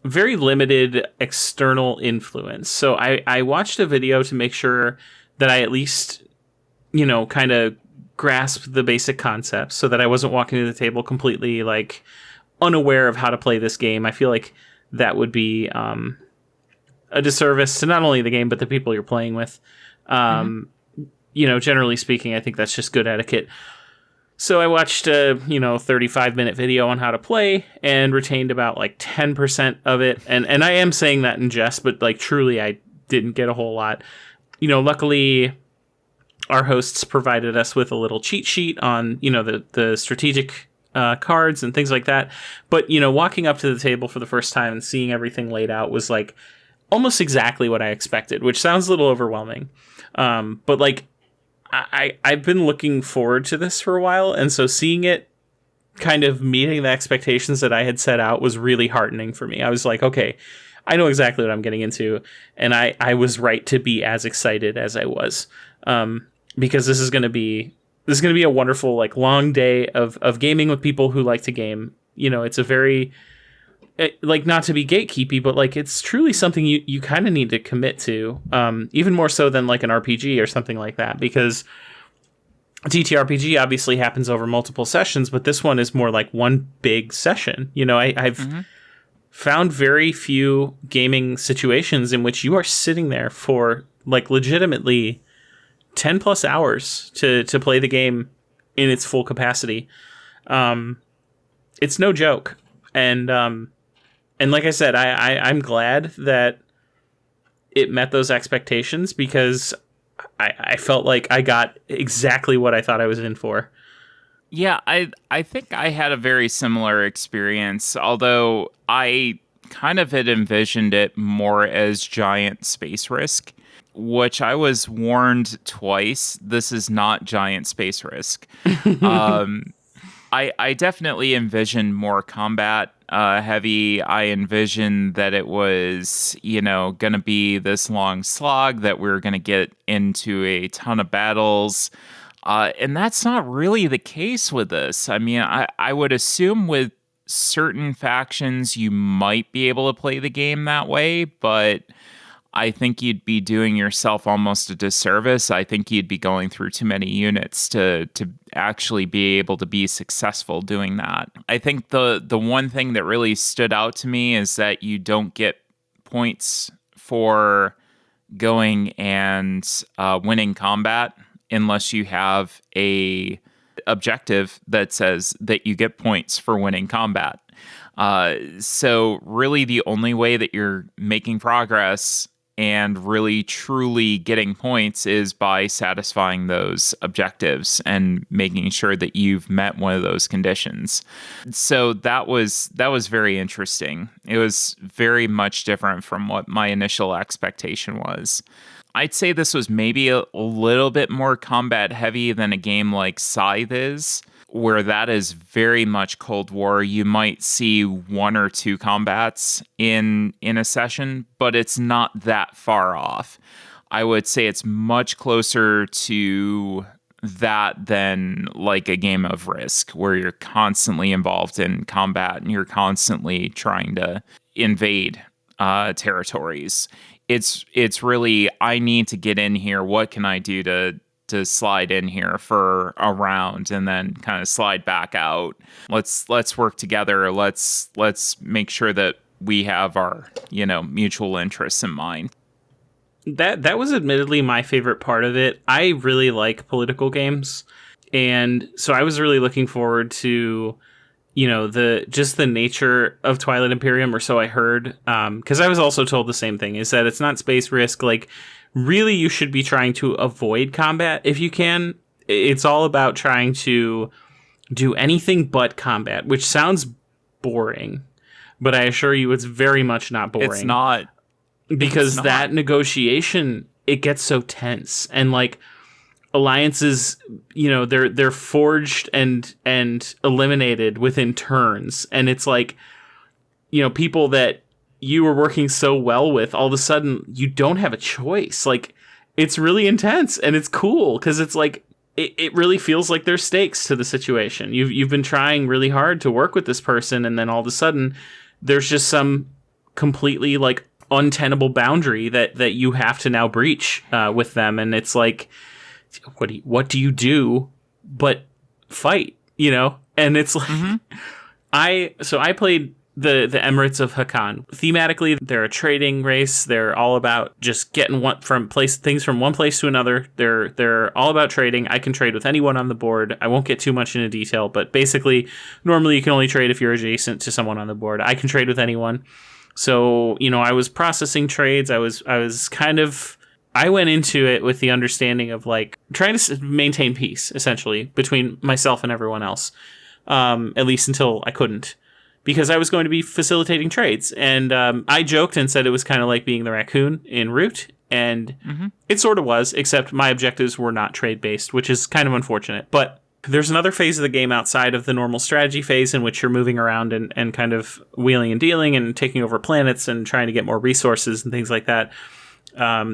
limited external influence. So I watched a video to make sure that I at least, kind of grasped the basic concepts so that I wasn't walking to the table completely like unaware of how to play this game. I feel like that would be a disservice to not only the game, but the people you're playing with. Generally speaking, I think that's just good etiquette. So I watched a 35-minute video on how to play and retained about like 10% of it. And I am saying that in jest, but like truly I didn't get a whole lot. Luckily our hosts provided us with a little cheat sheet on, the strategic cards and things like that. But, walking up to the table for the first time and seeing everything laid out was like almost exactly what I expected, which sounds a little overwhelming. But like, I've been looking forward to this for a while, and so seeing it kind of meeting the expectations that I had set out was really heartening for me. I was like, okay, I know exactly what I'm getting into, and I was right to be as excited as I was, because this is going to be a wonderful like long day of gaming with people who like to game. It's a very like, not to be gatekeepy, but like it's truly something you kind of need to commit to, even more so than like an RPG or something like that, because TTRPG obviously happens over multiple sessions, but this one is more like one big session. I've found very few gaming situations in which you are sitting there for like legitimately 10 plus hours to play the game in its full capacity. It's no joke. And like I said, I'm glad that it met those expectations, because I felt like I got exactly what I thought I was in for. Yeah, I think I had a very similar experience, although I kind of had envisioned it more as giant space risk, which I was warned twice. This is not giant space risk. I definitely envisioned more combat heavy. I envisioned that it was, going to be this long slog, that we are going to get into a ton of battles. And that's not really the case with this. I mean, I would assume with certain factions, you might be able to play the game that way, but I think you'd be doing yourself almost a disservice. I think you'd be going through too many units to actually be able to be successful doing that. I think the one thing that really stood out to me is that you don't get points for going and winning combat unless you have a objective that says that you get points for winning combat. So really the only way that you're making progress and really truly getting points is by satisfying those objectives and making sure that you've met one of those conditions. So that was very interesting. It was very much different from what my initial expectation was. I'd say this was maybe a little bit more combat heavy than a game like Scythe is, where that is very much Cold War. You might see one or two combats in a session, but it's not that far off. I would say it's much closer to that than like a game of Risk, where you're constantly involved in combat and you're constantly trying to invade territories. It's really, I need to get in here. What can I do to slide in here for a round and then kind of slide back out? Let's work together. Let's make sure that we have our, mutual interests in mind. That was admittedly my favorite part of it. I really like political games. And so I was really looking forward to, the nature of Twilight Imperium, or so I heard, because I was also told the same thing, is that it's not space risk. Like, really, you should be trying to avoid combat if you can. It's all about trying to do anything but combat, which sounds boring, but I assure you it's very much not boring. It's not. Because that negotiation, it gets so tense. And, like, alliances, they're forged and eliminated within turns. And it's like, people that you were working so well with, all of a sudden, you don't have a choice. Like, it's really intense, and it's cool, because it's like, it really feels like there's stakes to the situation. You've been trying really hard to work with this person, and then all of a sudden there's just some completely like untenable boundary that you have to now breach with them, and it's like, what do you do but fight? And it's like, I played the Emirates of Hakan. Thematically, they're a trading race. They're all about just getting things from one place to another. They're all about trading. I can trade with anyone on the board. I won't get too much into detail, but basically, normally you can only trade if you're adjacent to someone on the board. I can trade with anyone. So, I was processing trades. I went into it with the understanding of, like, trying to maintain peace, essentially, between myself and everyone else, at least until I couldn't. Because I was going to be facilitating trades. And I joked and said it was kind of like being the raccoon in Root. And it sort of was, except my objectives were not trade-based, which is kind of unfortunate. But there's another phase of the game outside of the normal strategy phase in which you're moving around and kind of wheeling and dealing and taking over planets and trying to get more resources and things like that.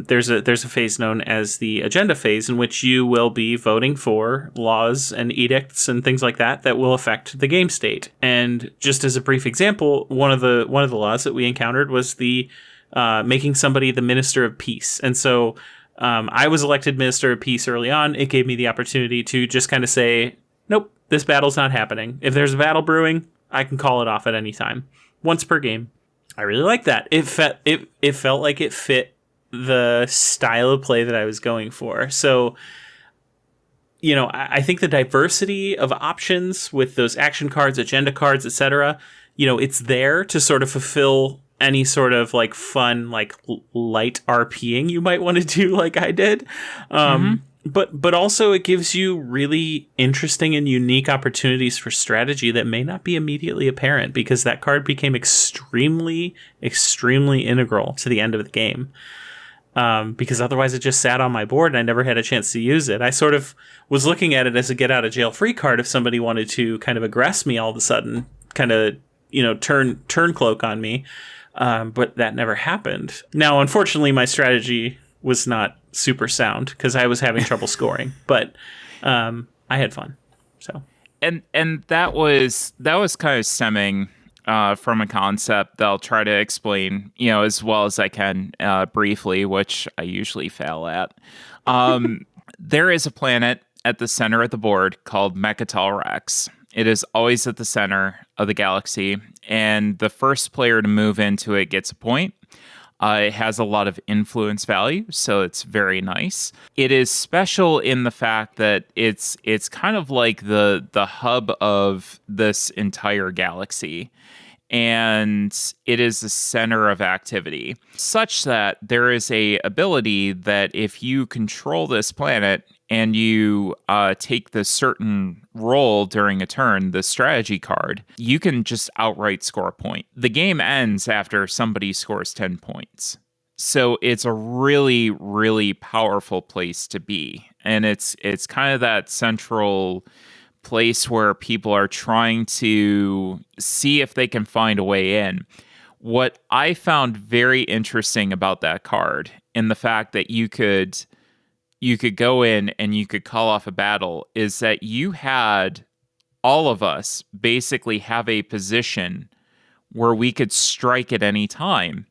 There's a phase known as the agenda phase, in which you will be voting for laws and edicts and things like that will affect the game state. And just as a brief example, one of the laws that we encountered was the making somebody the Minister of Peace. And so I was elected Minister of Peace early on. It gave me the opportunity to just kind of say, nope, this battle's not happening. If there's a battle brewing, I can call it off at any time, once per game. I really like that. It felt like it fit the style of play that I was going for. So, I think the diversity of options with those action cards, agenda cards, etc., it's there to sort of fulfill any sort of like fun, like light RPing you might want to do, like I did. But also it gives you really interesting and unique opportunities for strategy that may not be immediately apparent, because that card became extremely, extremely integral to the end of the game. Because otherwise it just sat on my board and I never had a chance to use it. I sort of was looking at it as a get out of jail free card if somebody wanted to kind of aggress me all of a sudden, kind of, turn cloak on me. But that never happened. Now, unfortunately, my strategy was not super sound because I was having trouble scoring, but I had fun. So, and that was kind of stemming from a concept that I'll try to explain, as well as I can briefly, which I usually fail at. There is a planet at the center of the board called Mechatol Rex. It is always at the center of the galaxy, and the first player to move into it gets a point. It has a lot of influence value, so it's very nice. It is special in the fact that it's kind of like the hub of this entire galaxy, and it is the center of activity, such that there is a ability that if you control this planet and you take the certain role during a turn, the strategy card, you can just outright score a point. The game ends after somebody scores 10 points. So it's a really, really powerful place to be. And it's kind of that central place where people are trying to see if they can find a way in. What I found very interesting about that card, in the fact that you could go in and you could call off a battle, is that you had all of us basically have a position where we could strike at any time,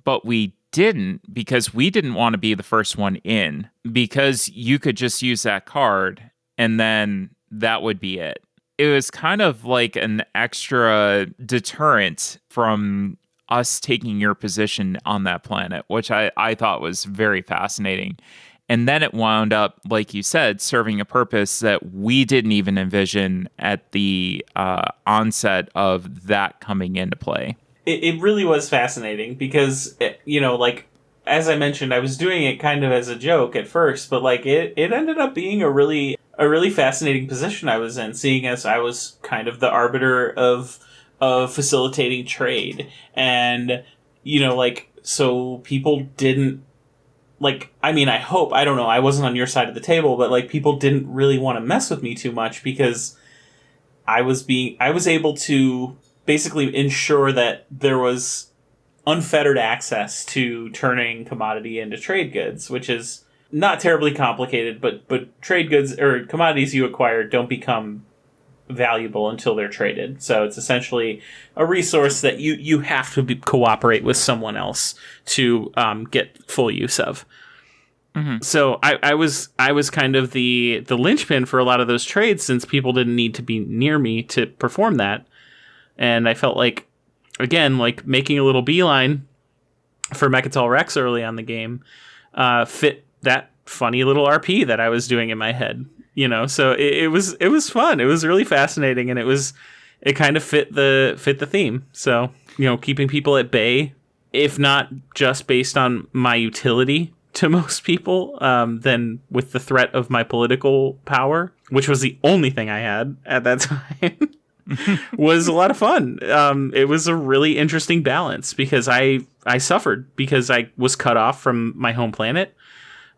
but we didn't, because we didn't want to be the first one in, because you could just use that card and then that would be it. It was kind of like an extra deterrent from us taking your position on that planet, which I thought was very fascinating. And then it wound up, like you said, serving a purpose that we didn't even envision at the onset of that coming into play. It really was fascinating because, like, as I mentioned, I was doing it kind of as a joke at first, but like it ended up being a really fascinating position I was in, seeing as I was kind of the arbiter of facilitating trade. And, like, so people didn't, like, I mean, I don't know, I wasn't on your side of the table, but like people didn't really want to mess with me too much because I was able to basically ensure that there was unfettered access to turning commodity into trade goods, which is not terribly complicated, but trade goods or commodities you acquire don't become valuable until they're traded. So it's essentially a resource that you have to cooperate with someone else to get full use of. Mm-hmm. So I was kind of the linchpin for a lot of those trades, since people didn't need to be near me to perform that. And I felt like, again, like making a little beeline for Mechatol Rex early on the game fit that funny little RP that I was doing in my head. So it was fun. It was really fascinating, and it kind of fit the theme. So, keeping people at bay, if not just based on my utility to most people, then with the threat of my political power, which was the only thing I had at that time. was a lot of fun. It was a really interesting balance because I suffered because I was cut off from my home planet.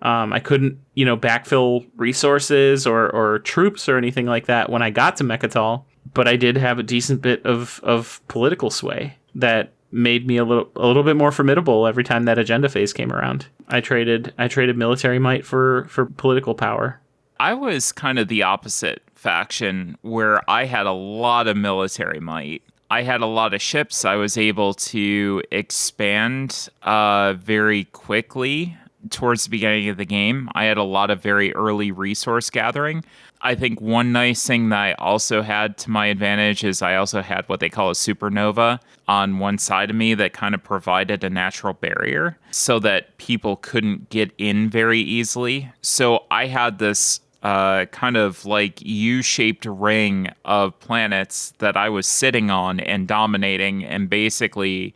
I couldn't, backfill resources or troops or anything like that when I got to Mechatol, but I did have a decent bit of political sway that made me a little bit more formidable every time that agenda phase came around. I traded military might for political power. I was kind of the opposite faction, where I had a lot of military might. I had a lot of ships. I was able to expand very quickly towards the beginning of the game. I had a lot of very early resource gathering. I think one nice thing that I also had to my advantage is I also had what they call a supernova on one side of me that kind of provided a natural barrier so that people couldn't get in very easily. So I had this kind of like U-shaped ring of planets that I was sitting on and dominating, and basically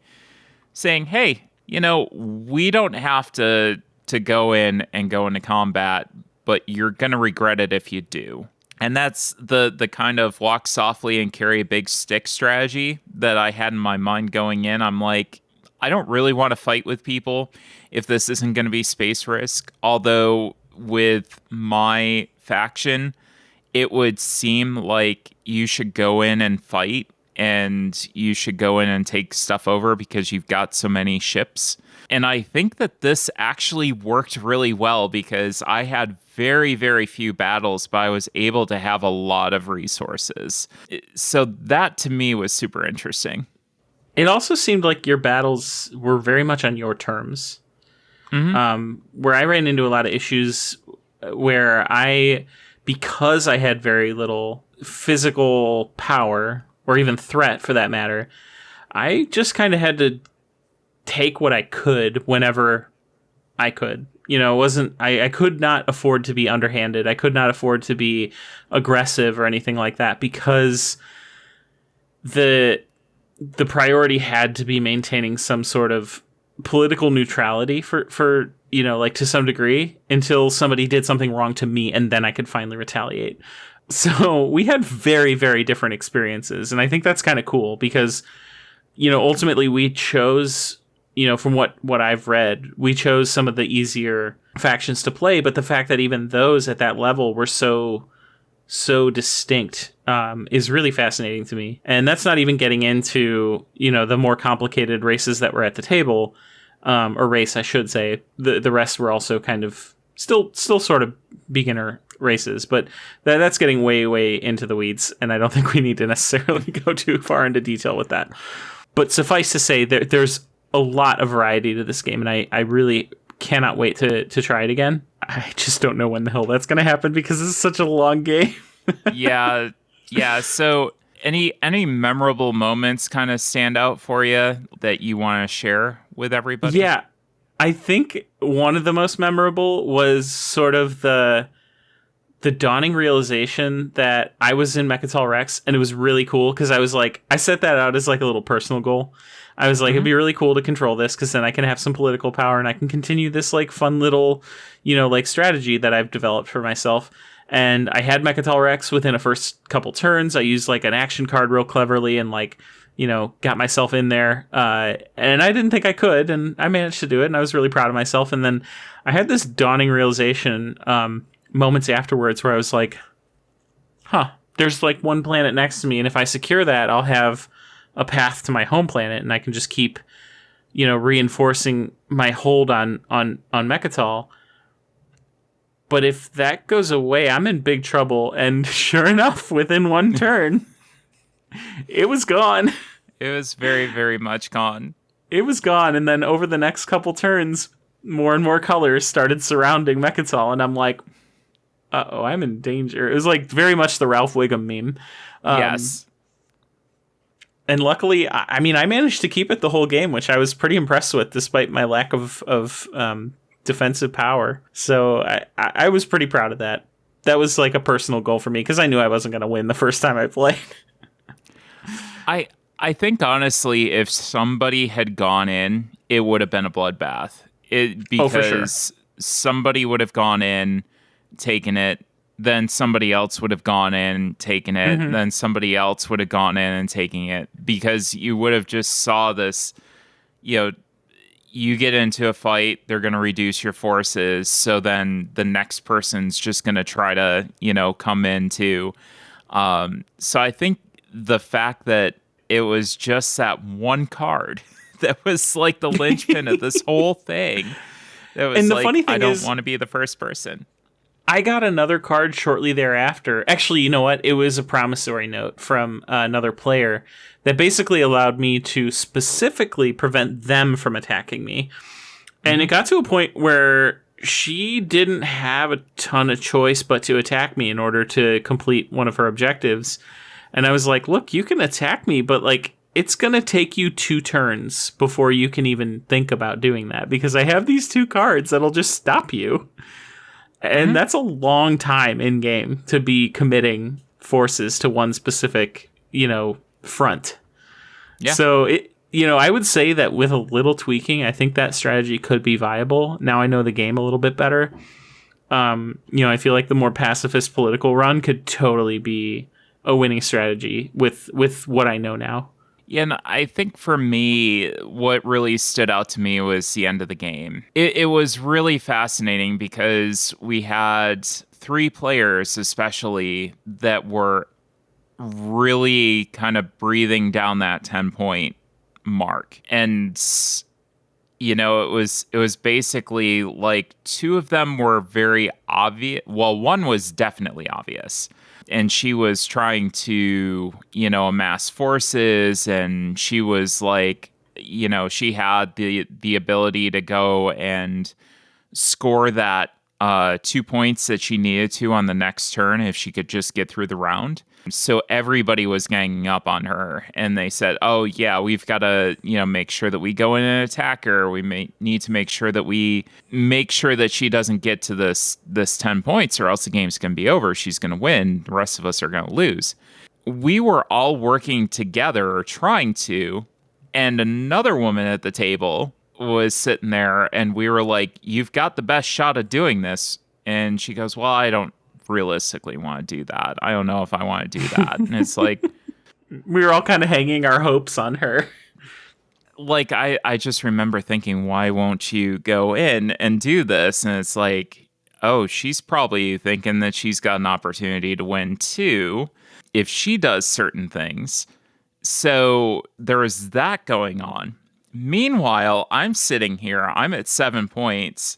saying, hey, we don't have to go in and go into combat, but you're going to regret it if you do. And that's the kind of walk softly and carry a big stick strategy that I had in my mind going in. I'm like, I don't really want to fight with people if this isn't going to be space risk. Although with my faction, it would seem like you should go in and fight, and you should go in and take stuff over because you've got so many ships. And I think that this actually worked really well because I had very, very few battles, but I was able to have a lot of resources. So that to me was super interesting. It also seemed like your battles were very much on your terms. Mm-hmm. Where I ran into a lot of issues where because I had very little physical power, or even threat for that matter, I just kind of had to take what I could whenever I could. I could not afford to be underhanded. I could not afford to be aggressive or anything like that, because the priority had to be maintaining some sort of political neutrality for like to some degree, until somebody did something wrong to me, and then I could finally retaliate. So we had very, very different experiences, and I think that's kind of cool because, ultimately we chose, from what I've read, we chose some of the easier factions to play, but the fact that even those at that level were so distinct is really fascinating to me. And that's not even getting into, the more complicated races that were at the table, or race, I should say. The rest were also kind of still sort of beginner races, but that's getting way, way into the weeds, and I don't think we need to necessarily go too far into detail with that. But suffice to say, there's a lot of variety to this game, and I really cannot wait to try it again. I just don't know when the hell that's going to happen because it's such a long game. Yeah. So any memorable moments kind of stand out for you that you want to share with everybody? Yeah. I think one of the most memorable was sort of the dawning realization that I was in Mechatol Rex, and it was really cool because I was like, I set that out as like a little personal goal. I was like, it'd be really cool to control this because then I can have some political power and I can continue this like fun little, like strategy that I've developed for myself. And I had Mechatol Rex within a first couple turns. I used like an action card real cleverly and like, got myself in there. And I didn't think I could, and I managed to do it, and I was really proud of myself. And then I had this dawning realization moments afterwards where I was like, there's like one planet next to me, and if I secure that, I'll have a path to my home planet, and I can just keep, reinforcing my hold on Mechatol. But if that goes away, I'm in big trouble. And sure enough, within one turn, it was gone. It was very, very much gone. It was gone, and then over the next couple turns, more and more colors started surrounding Mechatol, and I'm like, uh-oh, I'm in danger. It was like very much the Ralph Wiggum meme. Yes. And luckily, I managed to keep it the whole game, which I was pretty impressed with, despite my lack of defensive power. So I was pretty proud of that. That was like a personal goal for me, because I knew I wasn't going to win the first time I played. I think, honestly, if somebody had gone in, it would have been a bloodbath. Because somebody would have gone in, taken it, then somebody else would have gone in, taken it, then somebody else would have gone in and taking it, because you would have just saw this, you get into a fight, they're going to reduce your forces, so then the next person's just going to try to, come in too. So I think the fact that it was just that one card that was like the linchpin of this whole thing. That was, and the funny thing I don't want to be the first person. I got another card shortly thereafter. Actually, you know what? It was a promissory note from another player that basically allowed me to specifically prevent them from attacking me. And it got to a point where she didn't have a ton of choice but to attack me in order to complete one of her objectives. And I was like, look, you can attack me, but like, it's going to take you 2 turns before you can even think about doing that, because I have these 2 cards that'll just stop you. And that's a long time in game to be committing forces to one specific, front. Yeah. So I would say that with a little tweaking, I think that strategy could be viable. Now I know the game a little bit better. I feel like the more pacifist political run could totally be a winning strategy with what I know now. Yeah, and I think for me, what really stood out to me was the end of the game. It was really fascinating because we had 3 players, especially, that were really kind of breathing down that 10-point mark. And, it was basically like 2 of them were very obvious. Well, one was definitely obvious. And she was trying to, amass forces, and she was like, she had the ability to go and score that 2 points that she needed to on the next turn if she could just get through the round. So everybody was ganging up on her, and they said, oh yeah, we've got to, make sure that we go in and attack her. We may need to make sure that she doesn't get to this 10 points, or else the game's going to be over. She's going to win. The rest of us are going to lose. We were all working together, or trying to, and another woman at the table was sitting there, and we were like, you've got the best shot of doing this. And she goes, well, I don't realistically want to do that. I don't know if I want to do that. And it's like, we were all kind of hanging our hopes on her. Like, I just remember thinking, why won't you go in and do this? And it's like, oh, she's probably thinking that she's got an opportunity to win too if she does certain things. So there is that going on. Meanwhile, I'm sitting here, I'm at 7 points,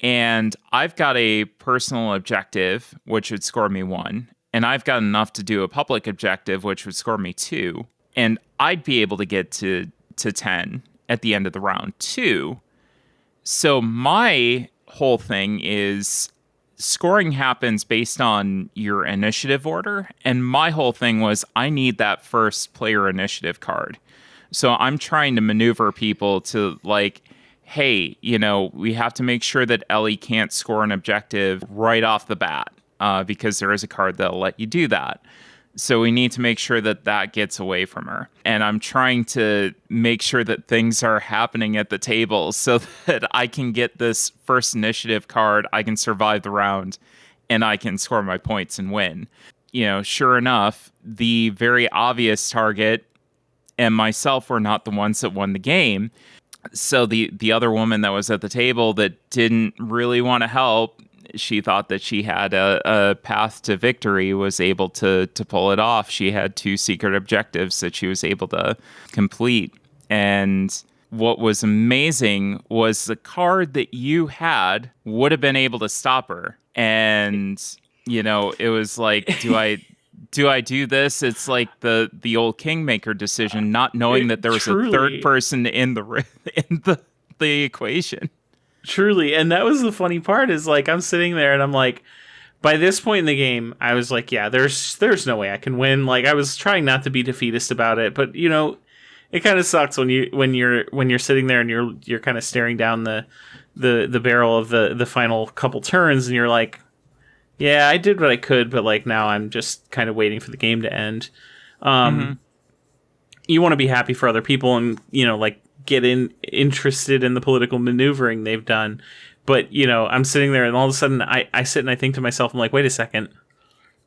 and I've got a personal objective, which would score me 1. And I've got enough to do a public objective, which would score me 2. And I'd be able to get to 10 at the end of the round, too. So my whole thing is scoring happens based on your initiative order. And my whole thing was, I need that first player initiative card. So I'm trying to maneuver people to, like, hey, we have to make sure that Ellie can't score an objective right off the bat, because there is a card that'll let you do that. So we need to make sure that that gets away from her. And I'm trying to make sure that things are happening at the table so that I can get this first initiative card, I can survive the round, and I can score my points and win. Sure enough, the very obvious target and myself were not the ones that won the game. So the other woman that was at the table that didn't really want to help, she thought that she had a path to victory, was able to pull it off. She had 2 secret objectives that she was able to complete. And what was amazing was the card that you had would have been able to stop her. And, it was like, do I do this? It's like the old Kingmaker decision, not knowing that there was a third person in the equation. Truly. And that was the funny part, is like, I'm sitting there and I'm like, by this point in the game, I was like, yeah, there's no way I can win. Like, I was trying not to be defeatist about it, but it kind of sucks when you're sitting there and you're kind of staring down the barrel of the final couple turns, and you're like, yeah, I did what I could, but like now I'm just kind of waiting for the game to end. You want to be happy for other people and, like, get interested in the political maneuvering they've done. But, I'm sitting there and all of a sudden I sit and I think to myself, I'm like, wait a second.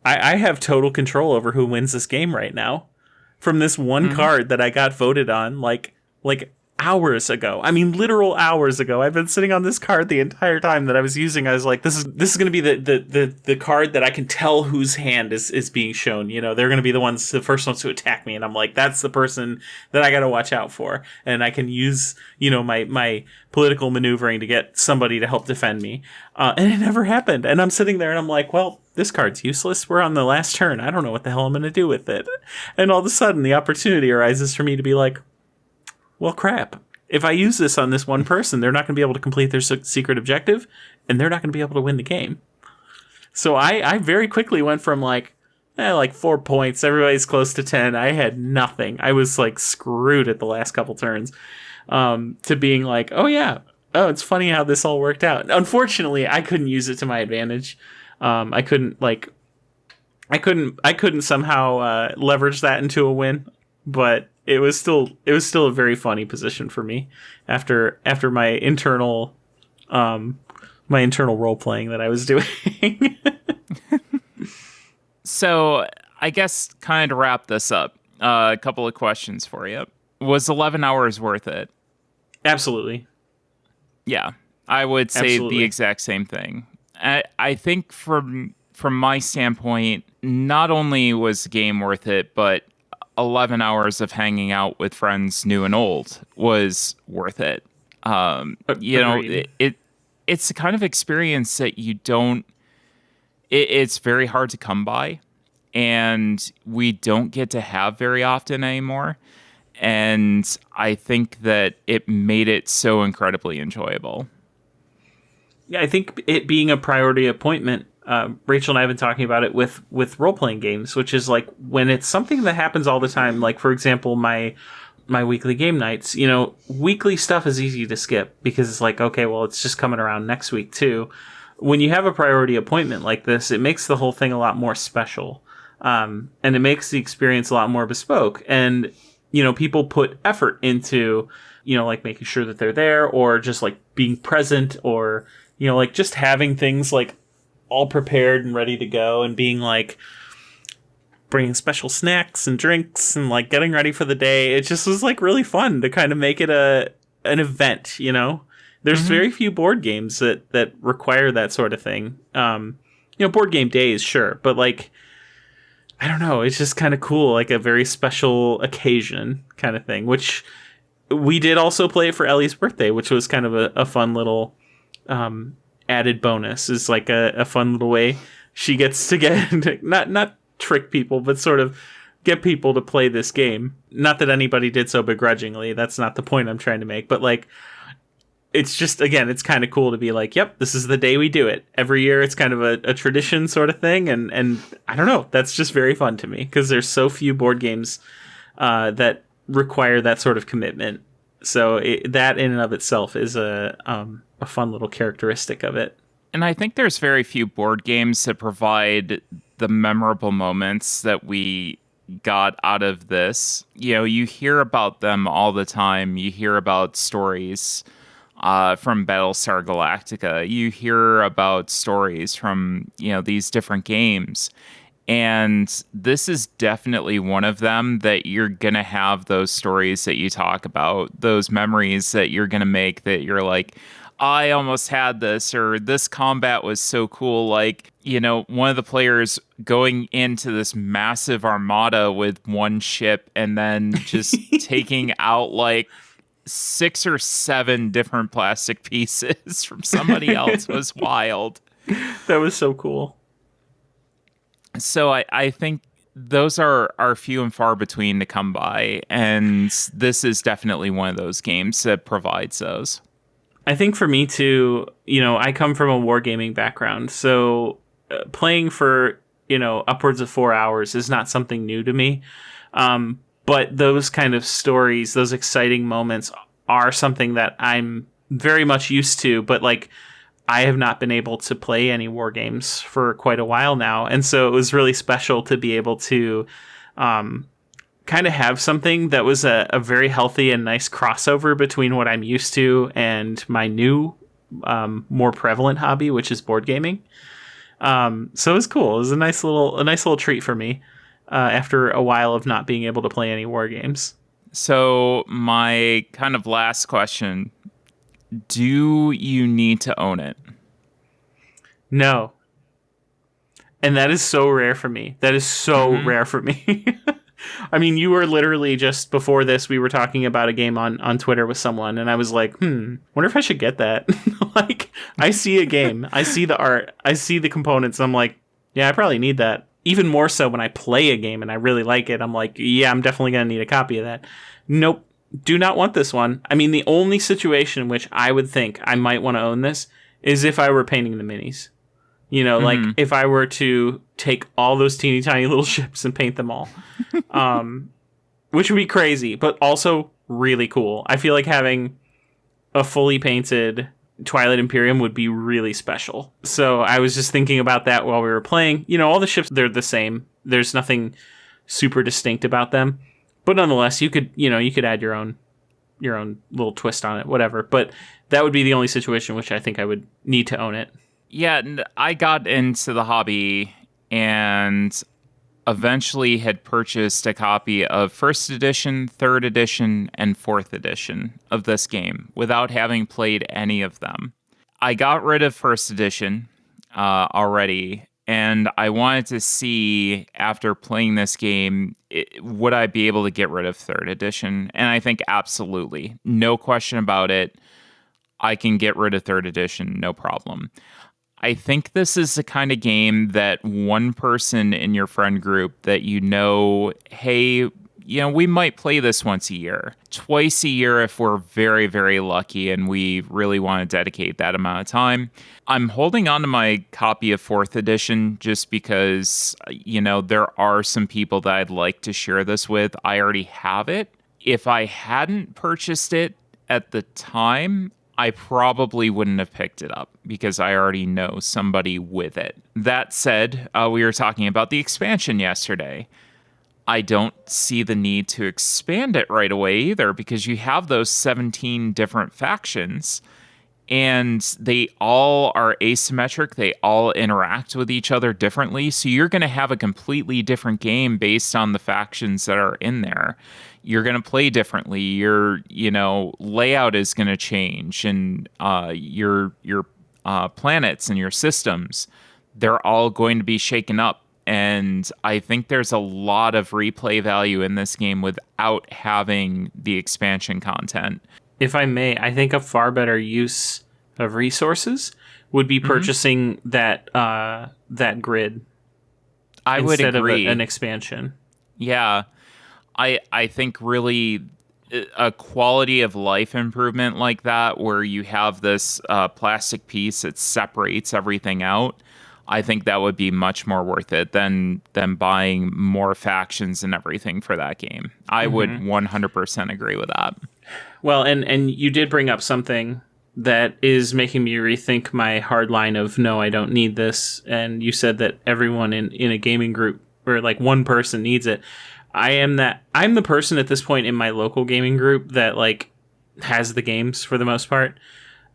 I have total control over who wins this game right now from this one card that I got voted on like hours ago. I mean, literal hours ago. I've been sitting on this card the entire time that I was using. I was like, this is going to be the card that I can tell whose hand is being shown. They're going to be the first ones to attack me. And I'm like, that's the person that I got to watch out for. And I can use, my political maneuvering to get somebody to help defend me. And it never happened. And I'm sitting there and I'm like, well, this card's useless. We're on the last turn. I don't know what the hell I'm going to do with it. And all of a sudden the opportunity arises for me to be like, well, crap. If I use this on this one person, they're not going to be able to complete their secret objective, and they're not going to be able to win the game. So I very quickly went from like 4 points. Everybody's close to 10. I had nothing. I was like screwed at the last couple turns, to being like, oh yeah, it's funny how this all worked out. Unfortunately, I couldn't use it to my advantage. I couldn't somehow leverage that into a win, but it was still a very funny position for me after my internal role playing that I was doing. So I guess kind of wrap this up, a couple of questions for you. Was 11 hours worth it? Absolutely. Yeah, I would say Absolutely. The exact same thing. I think from my standpoint, not only was the game worth it, but 11 hours of hanging out with friends new and old was worth it. It's the kind of experience that you don't, it's very hard to come by, and we don't get to have very often anymore. And I think that it made it so incredibly enjoyable. Yeah, I think it being a priority appointment, Rachel and I have been talking about it with role-playing games, which is like when it's something that happens all the time, like, for example, my weekly game nights, weekly stuff is easy to skip because it's like, okay, well, it's just coming around next week too. When you have a priority appointment like this, it makes the whole thing a lot more special. And it makes the experience a lot more bespoke. And, people put effort into, like making sure that they're there, or just like being present, or, like just having things like all prepared and ready to go, and being like bringing special snacks and drinks and like getting ready for the day. It just was like really fun to kind of make it an event, There's very few board games that require that sort of thing. Board game days, sure, but like, I don't know, it's just kind of cool, like a very special occasion kind of thing, which we did also play it for Ellie's birthday, which was kind of a fun little added bonus. Is like a fun little way she gets to get not trick people, but sort of get people to play this game. Not that anybody did so begrudgingly. That's not the point I'm trying to make. But like, it's just, again, it's kind of cool to be like, yep, this is the day we do it. Every year it's kind of a tradition sort of thing. And I don't know, that's just very fun to me because there's so few board games that require that sort of commitment. So that in and of itself is a fun little characteristic of it. And I think there's very few board games that provide the memorable moments that we got out of this. You know, you hear about them all the time. You hear about stories from Battlestar Galactica. You hear about stories from, you know, these different games. And this is definitely one of them that you're going to have those stories that you talk about, those memories that you're going to make that you're like, I almost had this, or this combat was so cool. Like, you know, one of the players going into this massive armada with one ship and then just taking out like 6 or 7 different plastic pieces from somebody else was wild. That was so cool. So I think those are few and far between to come by, and this is definitely one of those games that provides those. I think for me too, you know, I come from a wargaming background, so playing for, you know, upwards of 4 hours is not something new to me. But those kind of stories, those exciting moments are something that I'm very much used to, but like I have not been able to play any war games for quite a while now. And so it was really special to be able to kind of have something that was a very healthy and nice crossover between what I'm used to and my new, more prevalent hobby, which is board gaming. So it was cool. It was a nice little treat for me after a while of not being able to play any war games. So my kind of last question, do you need to own it? No. And that is so rare for me. That is so rare for me. I mean, you were literally just before this, we were talking about a game on Twitter with someone, and I was like, wonder if I should get that. Like, I see a game, I see the art, I see the components, and I'm like, yeah, I probably need that. Even more so when I play a game and I really like it, I'm like, yeah, I'm definitely going to need a copy of that. Nope, do not want this one. I mean, the only situation in which I would think I might want to own this is if I were painting the minis. You know, like if I were to take all those teeny tiny little ships and paint them all, which would be crazy, but also really cool. I feel like having a fully painted Twilight Imperium would be really special. So I was just thinking about that while we were playing. You know, all the ships, they're the same. There's nothing super distinct about them, but nonetheless, you could add your own little twist on it, whatever. But that would be the only situation which I think I would need to own it. Yeah, I got into the hobby and eventually had purchased a copy of 1st edition, 3rd edition, and 4th edition of this game without having played any of them. I got rid of 1st edition already, and I wanted to see, after playing this game, would I be able to get rid of 3rd edition? And I think absolutely. No question about it. I can get rid of 3rd edition, no problem. I think this is the kind of game that one person in your friend group that you know, hey, you know, we might play this once a year, twice a year if we're very, very lucky and we really want to dedicate that amount of time. I'm holding on to my copy of 4th edition just because, you know, there are some people that I'd like to share this with. I already have it. If I hadn't purchased it at the time, I probably wouldn't have picked it up because I already know somebody with it. That said, we were talking about the expansion yesterday. I don't see the need to expand it right away either because you have those 17 different factions and they all are asymmetric. They all interact with each other differently. So you're going to have a completely different game based on the factions that are in there. You're going to play differently. Your, you know, layout is going to change, and your planets and your systems, they're all going to be shaken up. And I think there's a lot of replay value in this game without having the expansion content. If I may, I think a far better use of resources would be purchasing that grid. I would agree. Of an expansion. Yeah. I think really a quality of life improvement like that, where you have this plastic piece that separates everything out, I think that would be much more worth it than buying more factions and everything for that game. I would 100% agree with that. Well, and you did bring up something that is making me rethink my hard line of no, I don't need this. And you said that everyone in a gaming group or like one person needs it. I'm the person at this point in my local gaming group that like has the games for the most part.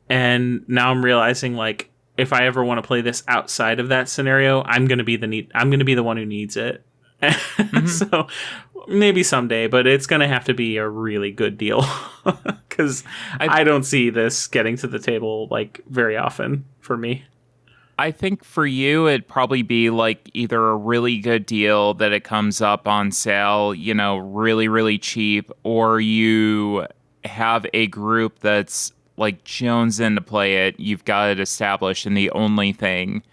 And now I'm realizing like if I ever want to play this outside of that scenario, I'm going to be the one who needs it. Mm-hmm. So maybe someday, but it's going to have to be a really good deal because I don't see this getting to the table like very often for me. I think for you, it'd probably be like either a really good deal that it comes up on sale, you know, really, really cheap, or you have a group that's like jonesing to play it. You've got it established, and the only thing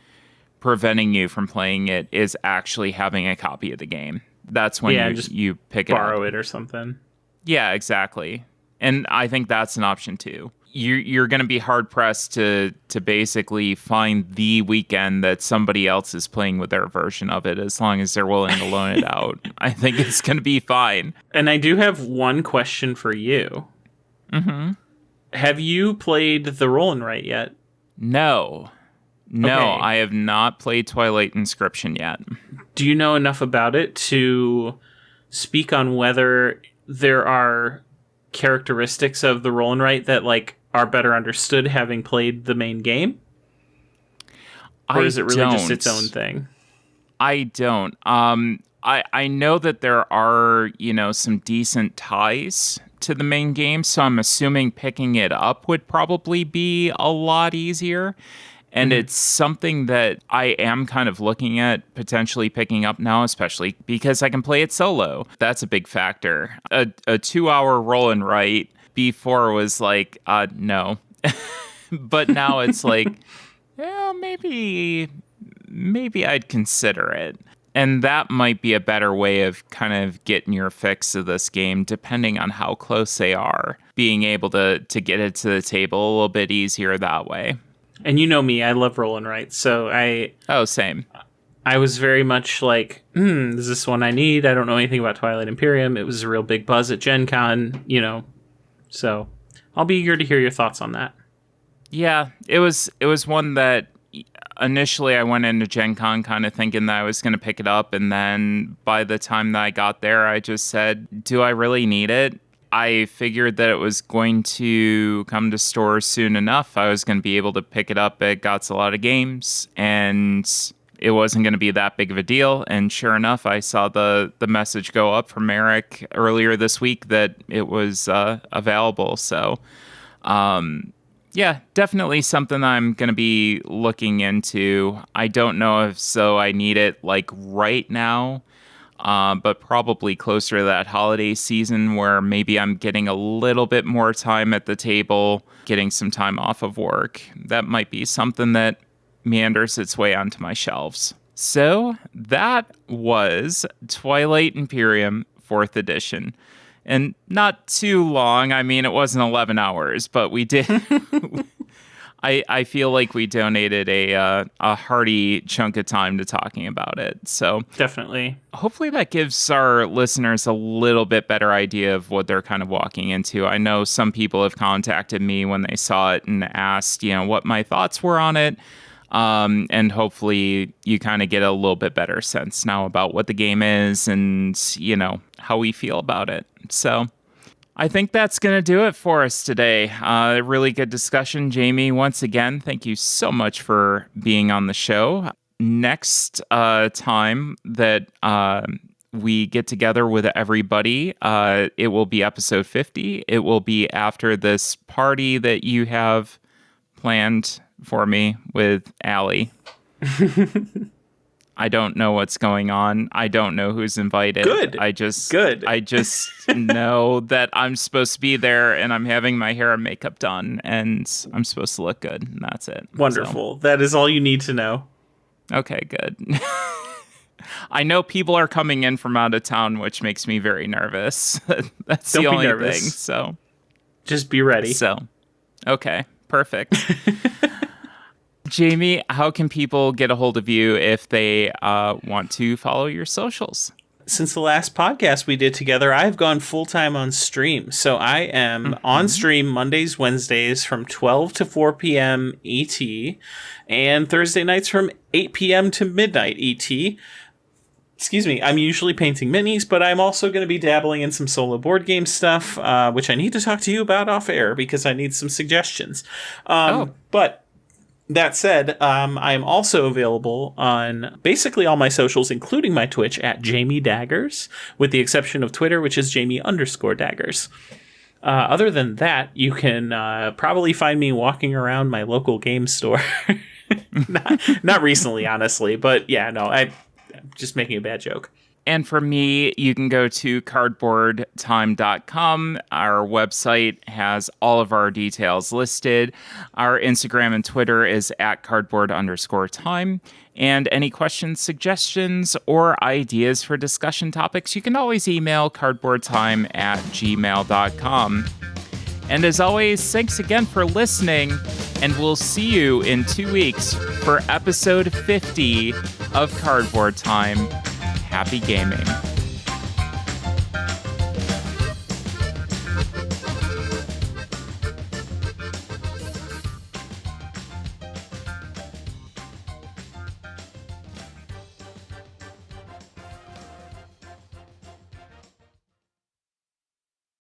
preventing you from playing it is actually having a copy of the game. That's when you pick it up. Borrow it or something. Yeah, exactly. And I think that's an option too. You're going to be hard pressed to basically find the weekend that somebody else is playing with their version of it, as long as they're willing to loan it out. I think it's going to be fine. And I do have one question for you. Mm-hmm. Have you played the Roll and Write yet? No, Okay. I have not played Twilight Inscription yet. Do you know enough about it to speak on whether there are characteristics of the Roll and Write that like are better understood having played the main game? Or is it really just its own thing? I don't. I know that there are, you know, some decent ties to the main game, so I'm assuming picking it up would probably be a lot easier. And it's something that I am kind of looking at potentially picking up now, especially because I can play it solo. That's a big factor. A 2-hour roll and write before was like, no. But now it's like, yeah, maybe I'd consider it. And that might be a better way of kind of getting your fix of this game, depending on how close they are. Being able to get it to the table a little bit easier that way. And you know me, I love Roll and Write, so Same. I was very much like, is this one I need? I don't know anything about Twilight Imperium. It was a real big buzz at Gen Con, you know. So I'll be eager to hear your thoughts on that. Yeah, it was one that initially I went into Gen Con kind of thinking that I was going to pick it up, and then by the time that I got there, I just said, do I really need it? I figured that it was going to come to stores soon enough. I was going to be able to pick it up at Gots A Lot of Games, and it wasn't going to be that big of a deal. And sure enough, I saw the message go up from Eric earlier this week that it was available. So, yeah, definitely something I'm going to be looking into. I don't know if I need it like right now. But probably closer to that holiday season where maybe I'm getting a little bit more time at the table, getting some time off of work. That might be something that meanders its way onto my shelves. So that was Twilight Imperium 4th edition. And not too long. I mean, it wasn't 11 hours, but we did... I feel like we donated a hearty chunk of time to talking about it. So definitely. Hopefully that gives our listeners a little bit better idea of what they're kind of walking into. I know some people have contacted me when they saw it and asked, you know, what my thoughts were on it. And hopefully you kind of get a little bit better sense now about what the game is and, you know, how we feel about it. So I think that's going to do it for us today. Really good discussion, Jamie. Once again, thank you so much for being on the show. Next time that we get together with everybody, it will be episode 50. It will be after this party that you have planned for me with Allie. I don't know what's going on. I don't know who's invited. Good. I just know that I'm supposed to be there and I'm having my hair and makeup done and I'm supposed to look good, and that's it. Wonderful. So, that is all you need to know. Okay, good. I know people are coming in from out of town, which makes me very nervous. That's Don't the be only nervous. thing. So just be ready. So, okay, perfect. Jamie, how can people get a hold of you if they want to follow your socials? since the last podcast we did together, I've gone full-time on stream. So I am on stream Mondays, Wednesdays from 12 to 4 p.m. ET, and Thursday nights from 8 p.m. to midnight ET. Excuse me, I'm usually painting minis, but I'm also going to be dabbling in some solo board game stuff, which I need to talk to you about off air because I need some suggestions. But that said, I am also available on basically all my socials, including my Twitch at Jamie Daggers, with the exception of Twitter, which is Jamie_Daggers. Other than that, you can probably find me walking around my local game store. not recently, honestly, but yeah, no, I'm just making a bad joke. And for me, you can go to cardboardtime.com. Our website has all of our details listed. Our Instagram and Twitter is at cardboard_time. And any questions, suggestions, or ideas for discussion topics, you can always email cardboardtime@gmail.com. And as always, thanks again for listening, and we'll see you in 2 weeks for episode 50 of Cardboard Time. Happy gaming.